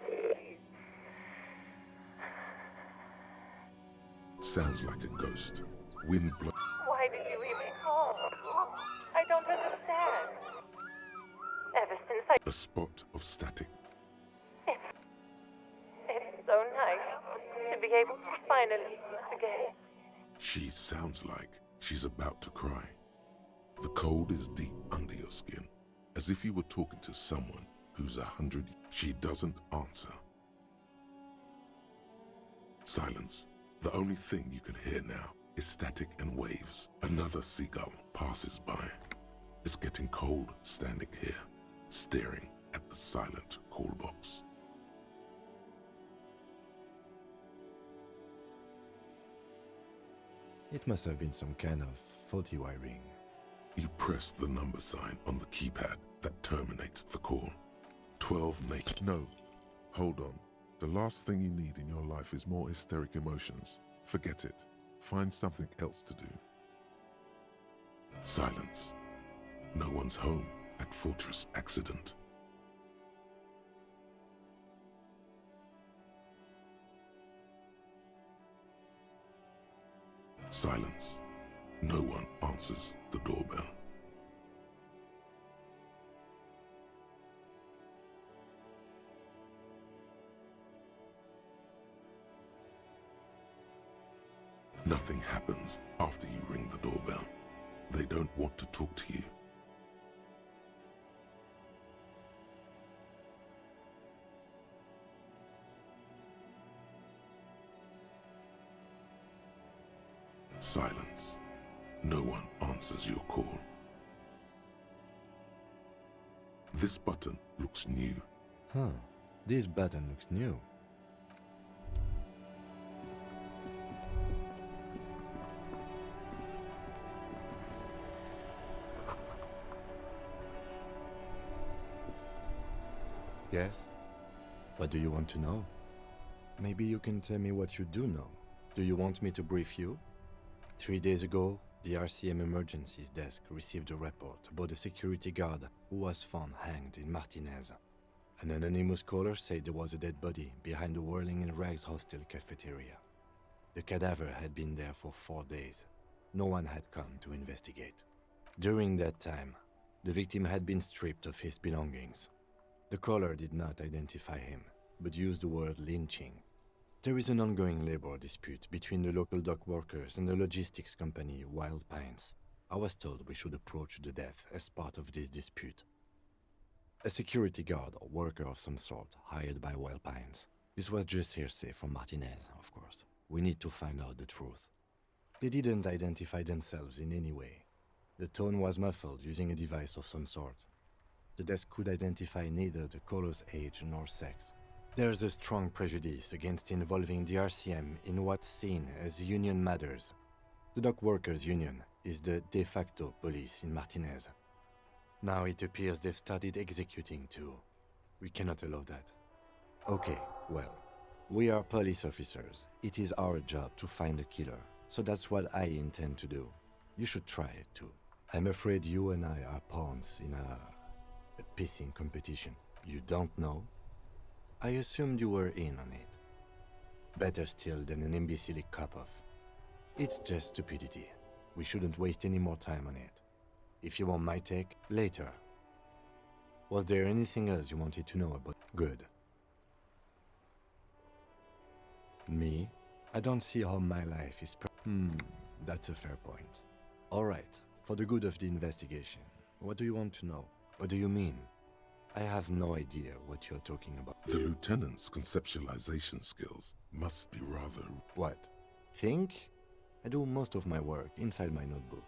Sounds like a ghost. Wind blows. Why did you even call? I don't understand. Ever since I... A spot of static. It's so nice to be able to finally again. She sounds like she's about to cry. The cold is deep under your skin, as if you were talking to someone who's 100. She doesn't answer. Silence. The only thing you can hear now is static and waves. Another seagull passes by. It's getting cold standing here, staring at the silent call box. It must have been some kind of faulty wiring. You press the number sign on the keypad that terminates the call. 12 make. No, hold on. The last thing you need in your life is more hysteric emotions. Forget it. Find something else to do. Silence. No one's home at Fortress Accident. Silence. No one answers the doorbell. Nothing happens after you ring the doorbell. They don't want to talk to you. Silence. No one answers your call. This button looks new. Huh. This button looks new. Yes? What do you want to know? Maybe you can tell me what you do know. Do you want me to brief you? 3 days ago, the RCM Emergencies Desk received a report about a security guard who was found hanged in Martinez. An anonymous caller said there was a dead body behind the Whirling in Rags hostel cafeteria. The cadaver had been there for 4 days. No one had come to investigate. During that time, the victim had been stripped of his belongings. The caller did not identify him, but used the word lynching. There is an ongoing labor dispute between the local dock workers and the logistics company Wild Pines. I was told we should approach the death as part of this dispute. A security guard or worker of some sort hired by Wild Pines. This was just hearsay from Martinez, of course. We need to find out the truth. They didn't identify themselves in any way. The tone was muffled using a device of some sort. The desk could identify neither the caller's age nor sex. There's a strong prejudice against involving the RCM in what's seen as union matters. The dock workers' union is the de facto police in Martinez. Now it appears they've started executing too. We cannot allow that. Okay, well, we are police officers. It is our job to find a killer, so that's what I intend to do. You should try it too. I'm afraid you and I are pawns in a pissing competition. You don't know? I assumed you were in on it. Better still than an imbecile cop-off. It's just stupidity. We shouldn't waste any more time on it. If you want my take, later. Was there anything else you wanted to know about? Good. Me? I don't see how my life is that's a fair point. Alright, for the good of the investigation, what do you want to know? What do you mean? I have no idea what you're talking about. The lieutenant's conceptualization skills must be rather... What? Think? I do most of my work inside my notebook.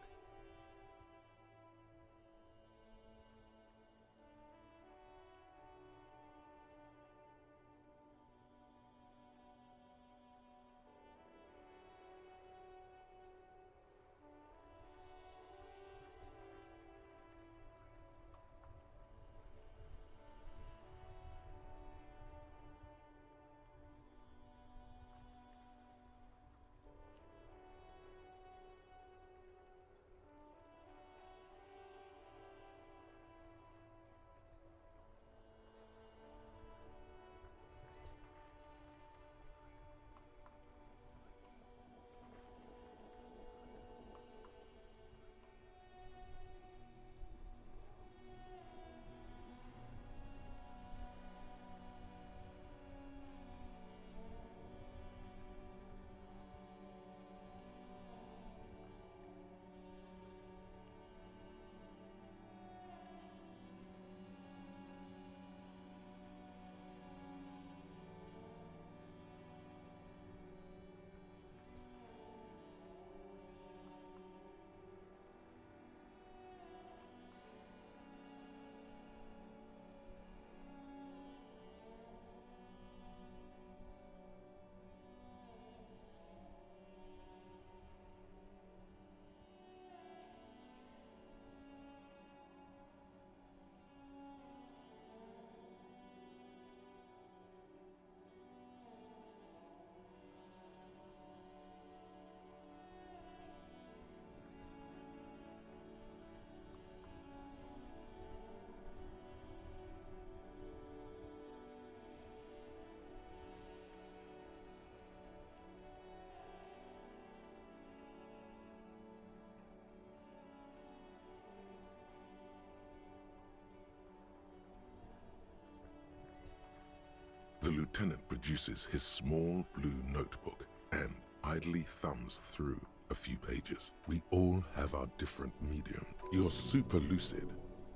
The lieutenant produces his small blue notebook and, idly thumbs through a few pages. We all have our different medium. You're super lucid,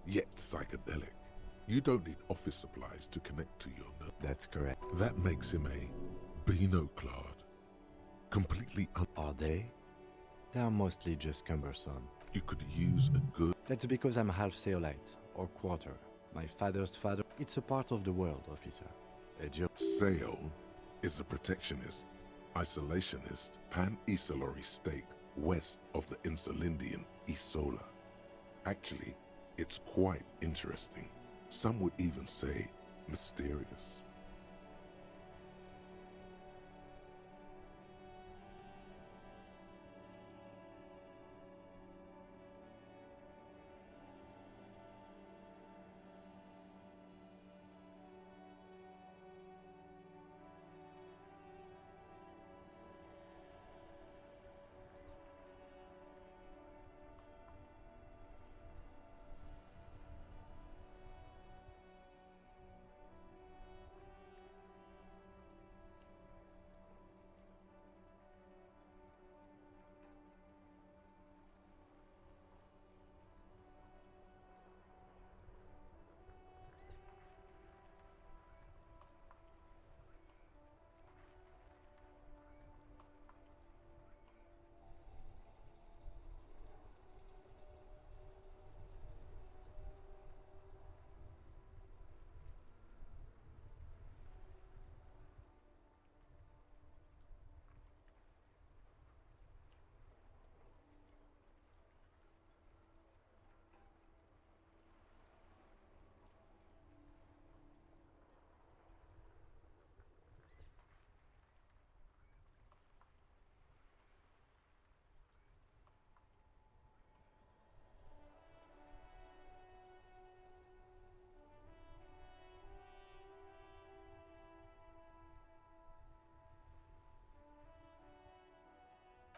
yet psychedelic. You don't need office supplies to connect to your nerve. That's correct. That makes him a binoclard. Completely Are they? They are mostly just cumbersome. You could use a good... That's because I'm half Seolite, or quarter. My father's father. It's a part of the world, officer. A joke. Seol is a protectionist, isolationist, pan-Isolari state west of the Insulindian Isola. Actually, it's quite interesting. Some would even say mysterious.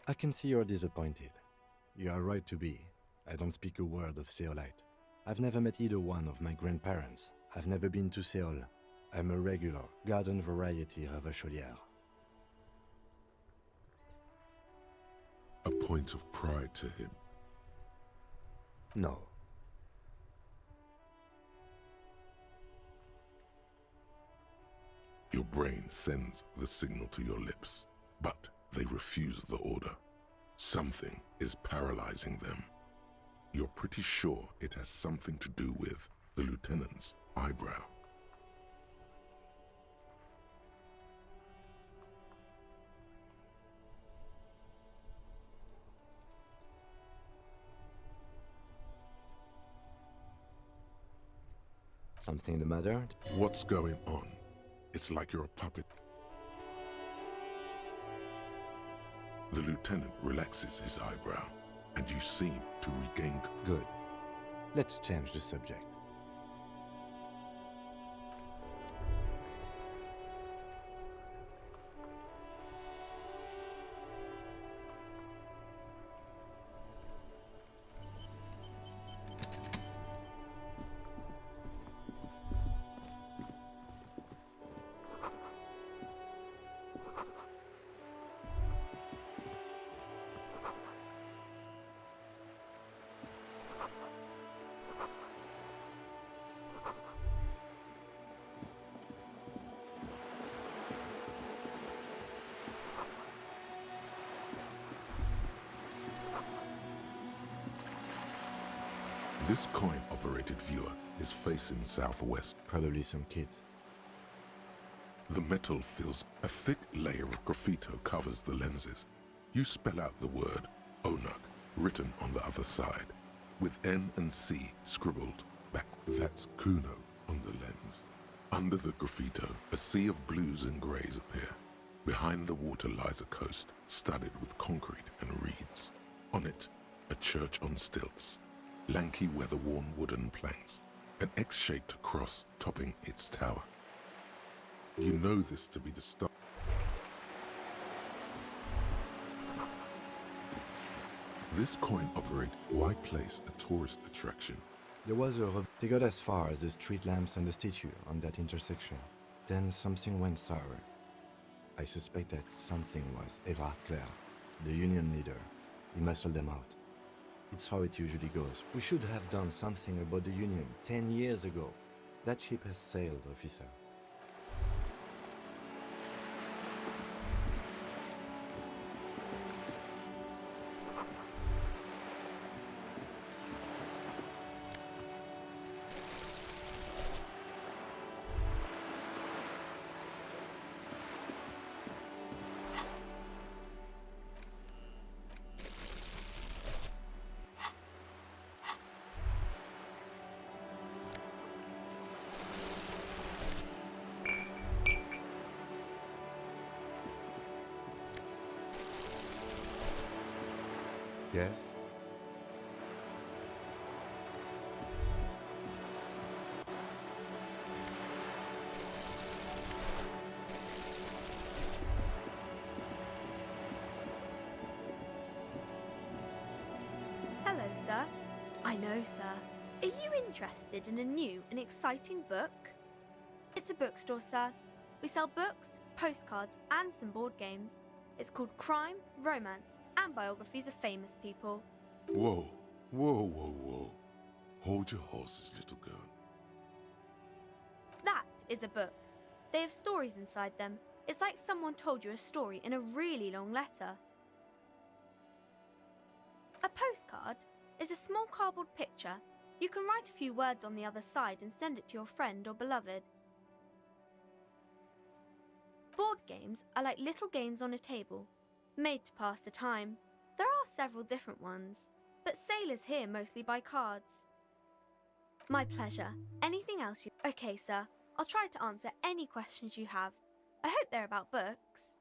I can see you're disappointed. You are right to be. I don't speak a word of Seolite. I've never met either one of my grandparents. I've never been to Seoul. I'm a regular, garden variety Ravacholière. A point of pride to him. No. Your brain sends the signal to your lips, but they refuse the order. Something is paralyzing them. You're pretty sure it has something to do with the lieutenant's eyebrow. Something the matter? What's going on? It's like you're a puppet. The lieutenant relaxes his eyebrow, and you seem to regain... Good. Let's change the subject. This coin-operated viewer is facing southwest. Probably some kids. The metal fills a thick layer of graffito covers the lenses. You spell out the word Onuk written on the other side, with N and C scribbled back. That's Kuno on the lens. Under the graffito, a sea of blues and greys appear. Behind the water lies a coast studded with concrete and reeds. On it, a church on stilts. Lanky, weather-worn wooden planks, an X-shaped cross topping its tower. You know this to be the start. This coin-operated, why place a tourist attraction? There was a... They got as far as the street lamps and the statue on that intersection. Then something went sour. I suspect that something was Everard Clare, the union leader. He muscled them out. It's how it usually goes. We should have done something about the union 10 years ago. That ship has sailed, officer. Yes? Hello, sir. I know, sir. Are you interested in a new and exciting book? It's a bookstore, sir. We sell books, postcards, and some board games. It's called Crime, Romance, and Biographies of Famous People. Whoa, whoa, whoa, whoa. Hold your horses, little girl. That is a book. They have stories inside them. It's like someone told you a story in a really long letter. A postcard is a small cardboard picture. You can write a few words on the other side and send it to your friend or beloved. Board games are like little games on a table, made to pass the time. There are several different ones, but sailors here mostly buy cards. My pleasure. Anything else you... Okay, sir. I'll try to answer any questions you have. I hope they're about books.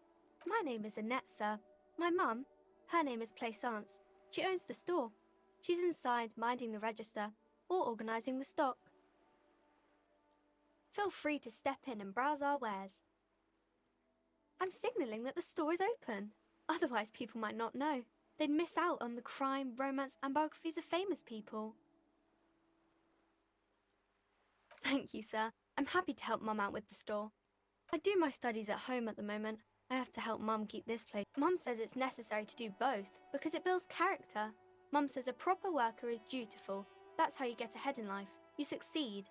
My name is Annette, sir. My mum, her name is Plaisance. She owns the store. She's inside minding the register or organising the stock. Feel free to step in and browse our wares. I'm signalling that the store is open. Otherwise, people might not know. They'd miss out on the crime, romance, and biographies of famous people. Thank you, sir. I'm happy to help Mum out with the store. I do my studies at home at the moment. I have to help Mum keep this place. Mum says it's necessary to do both because it builds character. Mum says a proper worker is dutiful. That's how you get ahead in life. You succeed.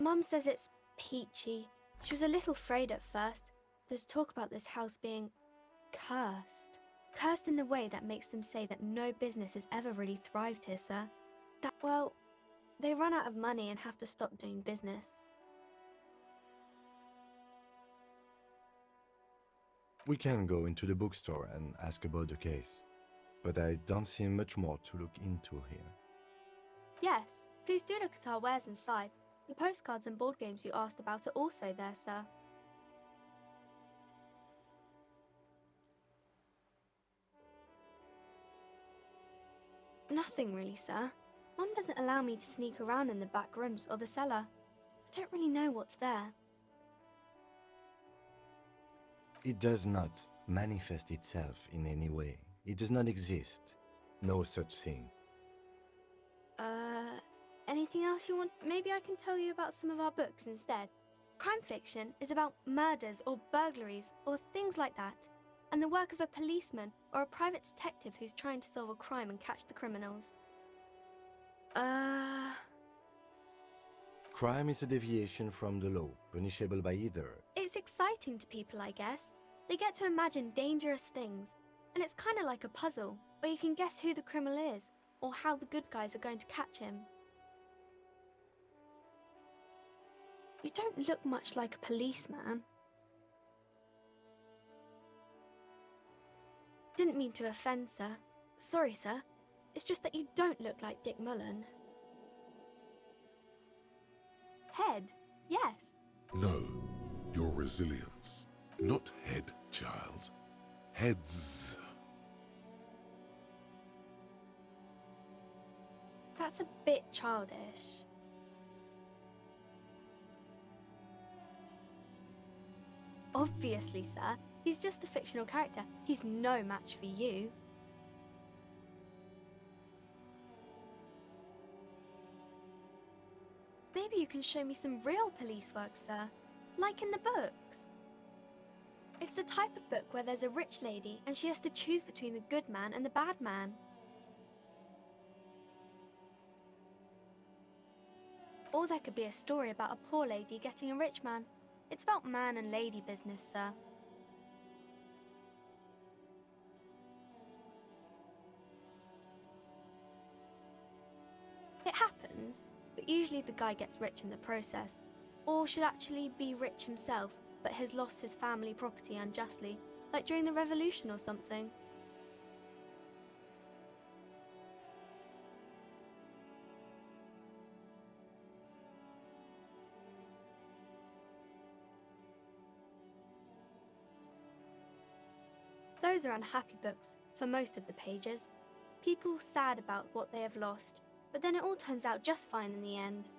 Mum says it's peachy. She was a little afraid at first. There's talk about this house being cursed. Cursed in the way that makes them say that no business has ever really thrived here, sir. That, well, they run out of money and have to stop doing business. We can go into the bookstore and ask about the case, but I don't see much more to look into here. Yes, please do look at our wares inside. The postcards and board games you asked about are also there, sir. Nothing really, sir. Mum doesn't allow me to sneak around in the back rooms or the cellar. I don't really know what's there. It does not manifest itself in any way. It does not exist. No such thing. Anything else you want? Maybe I can tell you about some of our books instead. Crime fiction is about murders or burglaries or things like that, and the work of a policeman or a private detective who's trying to solve a crime and catch the criminals. Crime is a deviation from the law, punishable by either. It's exciting to people, I guess. They get to imagine dangerous things, and it's kind of like a puzzle, where you can guess who the criminal is, or how the good guys are going to catch him. You don't look much like a policeman. Didn't mean to offend, sir. Sorry, sir. It's just that you don't look like Dick Mullen. Head, yes. No, your resilience. Not head, child. Heads. That's a bit childish. Obviously, sir. He's just a fictional character. He's no match for you. Maybe you can show me some real police work, sir. Like in the books. It's the type of book where there's a rich lady and she has to choose between the good man and the bad man. Or there could be a story about a poor lady getting a rich man. It's about man and lady business, sir. It happens, but usually the guy gets rich in the process, or should actually be rich himself, but has lost his family property unjustly, like during the revolution or something. Those are unhappy books for most of the pages. People sad about what they have lost, but then it all turns out just fine in the end.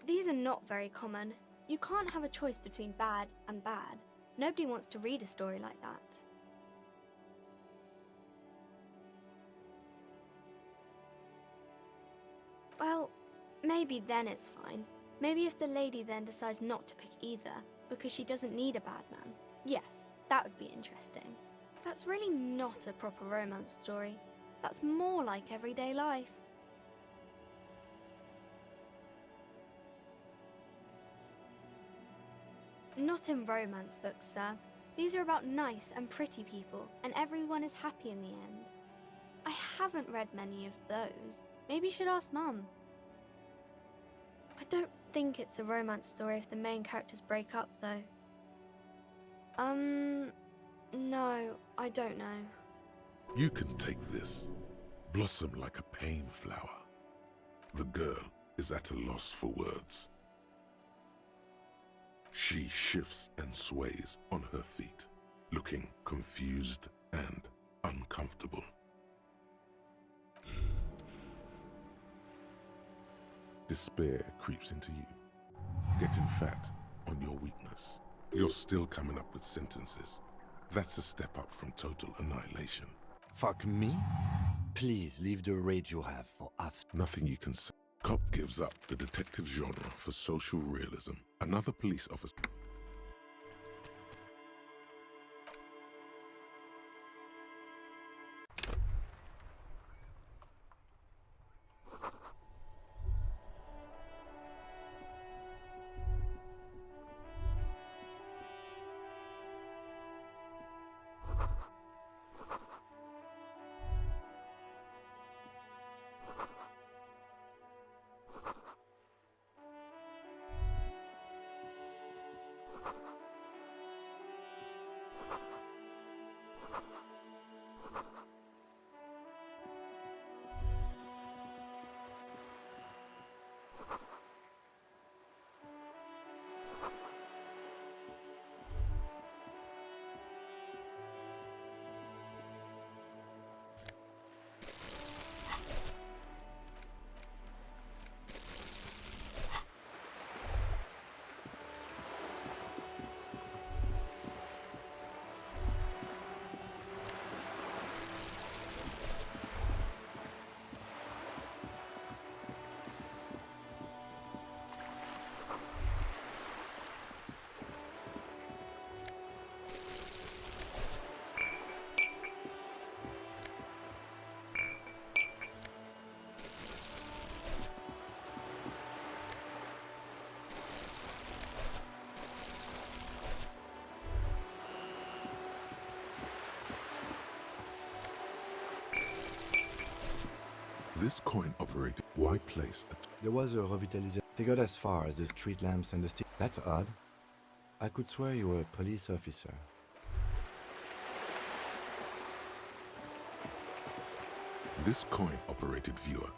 These are not very common. You can't have a choice between bad and bad. Nobody wants to read a story like that. Well, maybe then it's fine. Maybe if the lady then decides not to pick either, because she doesn't need a bad man. Yes, that would be interesting. That's really not a proper romance story. That's more like everyday life. Not in romance books, sir. These are about nice and pretty people, and everyone is happy in the end. I haven't read many of those. Maybe you should ask Mum. I don't think it's a romance story if the main characters break up, though. No, I don't know. You can take this. Blossom like a pain flower. The girl is at a loss for words. She shifts and sways on her feet, looking confused and uncomfortable. Despair creeps into you, getting fat on your weakness. You're still coming up with sentences. That's a step up from total annihilation. Fuck me? Please leave the rage you have for after. Nothing you can say. Cop gives up the detective genre for social realism. Another police officer. This coin operated. Why place it? There was a revitalization. They got as far as the street lamps and the stick. That's odd. I could swear you were a police officer. This coin operated viewer.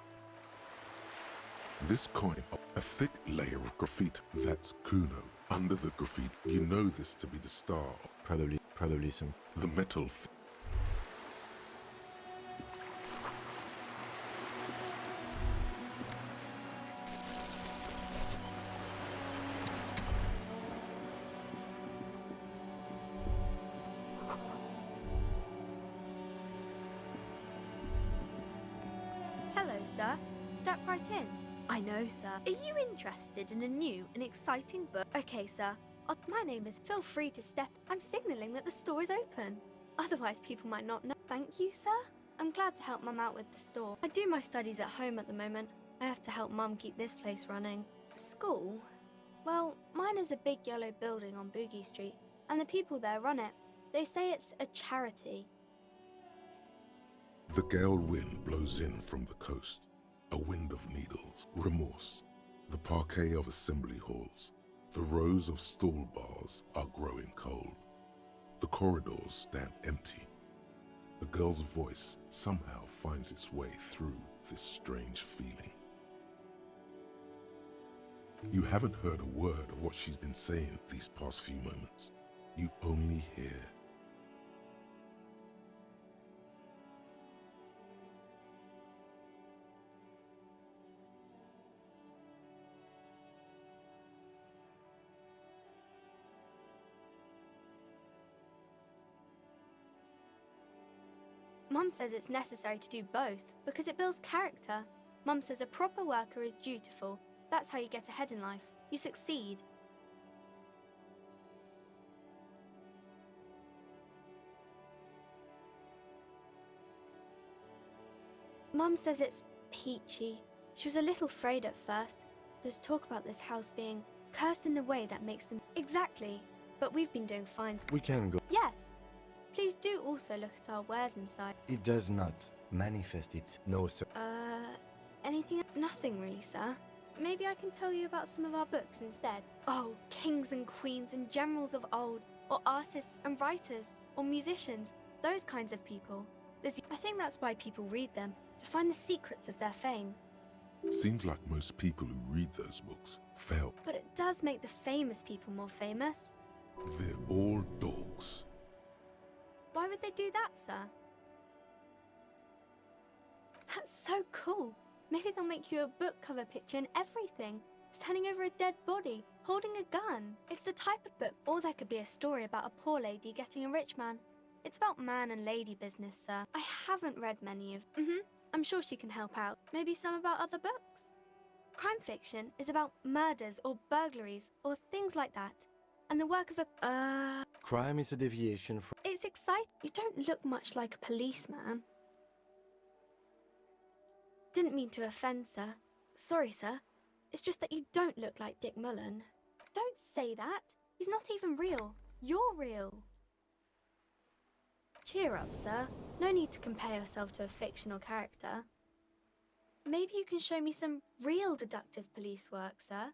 This coin, a thick layer of graffiti. That's Kuno. Under the graffiti, you know this to be the star. Probably some. The metal. Hello, sir. Step right in. I know, sir. Are you interested in a new and exciting book? Okay, sir. My name is... Feel free to step... I'm signalling that the store is open. Otherwise, people might not know. Thank you, sir. I'm glad to help Mum out with the store. I do my studies at home at the moment. I have to help Mum keep this place running. School? Well, mine is a big yellow building on Boogie Street, and the people there run it. They say it's a charity. The gale wind blows in from the coast, a wind of needles, remorse. The parquet of assembly halls, the rows of stall bars are growing cold. The corridors stand empty. A girl's voice somehow finds its way through this strange feeling. You haven't heard a word of what she's been saying these past few moments. You only hear. Mum says it's necessary to do both because it builds character. Mum says a proper worker is dutiful. That's how you get ahead in life. You succeed. Mum says it's peachy. She was a little afraid at first. There's talk about this house being cursed in the way that makes them... Exactly. But we've been doing fine. We can go. Yes. Please do also look at our wares inside. It does not manifest it. No, sir. Anything? Nothing really, sir. Maybe I can tell you about some of our books instead. Oh, kings and queens and generals of old, or artists and writers, or musicians, those kinds of people. I think that's why people read them, to find the secrets of their fame. Seems like most people who read those books fail. But it does make the famous people more famous. They're all dogs. Why would they do that, sir? That's so cool. Maybe they'll make you a book cover picture and everything. Standing over a dead body, holding a gun. It's the type of book, or there could be a story about a poor lady getting a rich man. It's about man and lady business, sir. I haven't read many of... I'm sure she can help out. Maybe some about other books. Crime fiction is about murders or burglaries or things like that. And the work of a... Crime is a deviation from... It's exciting. You don't look much like a policeman. Didn't mean to offend, sir. Sorry, sir. It's just that you don't look like Dick Mullen. Don't say that. He's not even real. You're real. Cheer up, sir. No need to compare yourself to a fictional character. Maybe you can show me some real deductive police work, sir.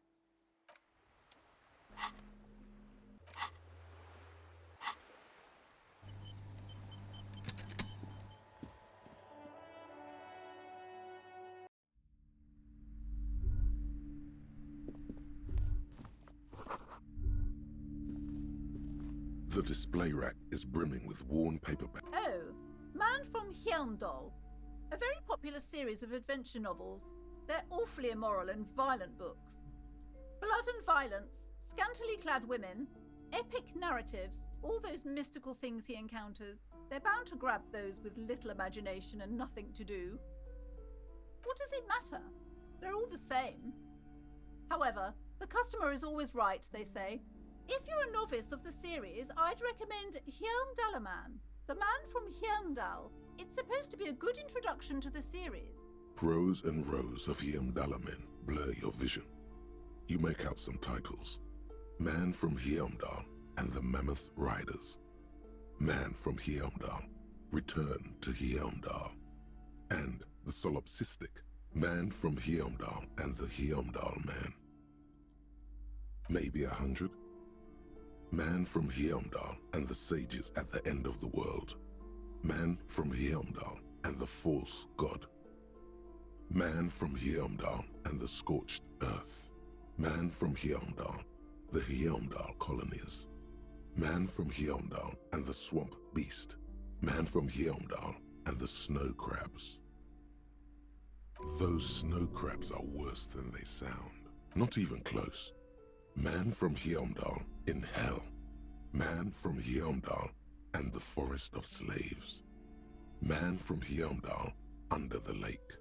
The display rack is brimming with worn paperback. Oh, Man from Hjelmdal. A very popular series of adventure novels. They're awfully immoral and violent books. Blood and violence, scantily clad women, epic narratives, all those mystical things he encounters. They're bound to grab those with little imagination and nothing to do. What does it matter? They're all the same. However, the customer is always right, they say. If you're a novice of the series, I'd recommend Hjelmdalaman, The Man from Hjelmdal. It's supposed to be a good introduction to the series. Rows and rows of Hjelmdalamen blur your vision. You make out some titles. Man from Hjelmdal and the Mammoth Riders. Man from Hjelmdal, Return to Hjelmdal. And the solipsistic Man from Hjelmdal and the Hjelmdal Man. Maybe 100? Man from Hjelmdal and the sages at the end of the world. Man from Hjelmdal and the false god. Man from Hjelmdal and the scorched earth. Man from Hjelmdal, the Hjelmdal colonies. Man from Hjelmdal and the swamp beast. Man from Hjelmdal and the snow crabs. Those snow crabs are worse than they sound. Not even close. Man from Hjelmdal in hell. Man from Hjelmdal and the forest of slaves. Man from Hjelmdal under the lake.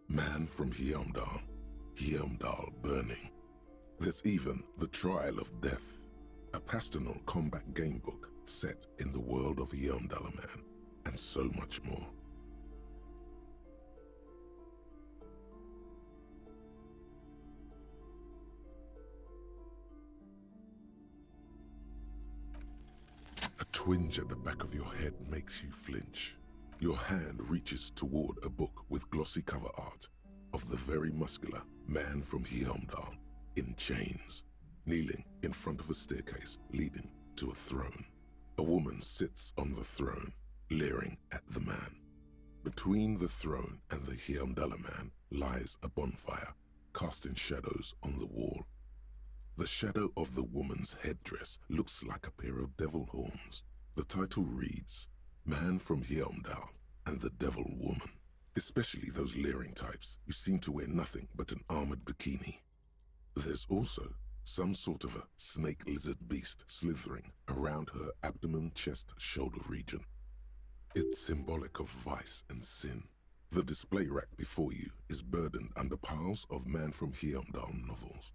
Man from Hjelmdal Heimdall burning. There's even The Trial of Death, a pastoral combat gamebook set in the world of Heimdallman, and so much more. A twinge at the back of your head makes you flinch. Your hand reaches toward a book with glossy cover art of the very muscular man from Heimdall in chains, kneeling in front of a staircase leading to a throne. A woman sits on the throne, leering at the man. Between the throne and the Heimdall man lies a bonfire, casting shadows on the wall. The shadow of the woman's headdress looks like a pair of devil horns. The title reads, Man from Heimdall and the Devil Woman. Especially those leering types who seem to wear nothing but an armored bikini. There's also some sort of a snake lizard beast slithering around her abdomen, chest, shoulder region. It's symbolic of vice and sin. The display rack before you is burdened under piles of Man from Heimdall novels.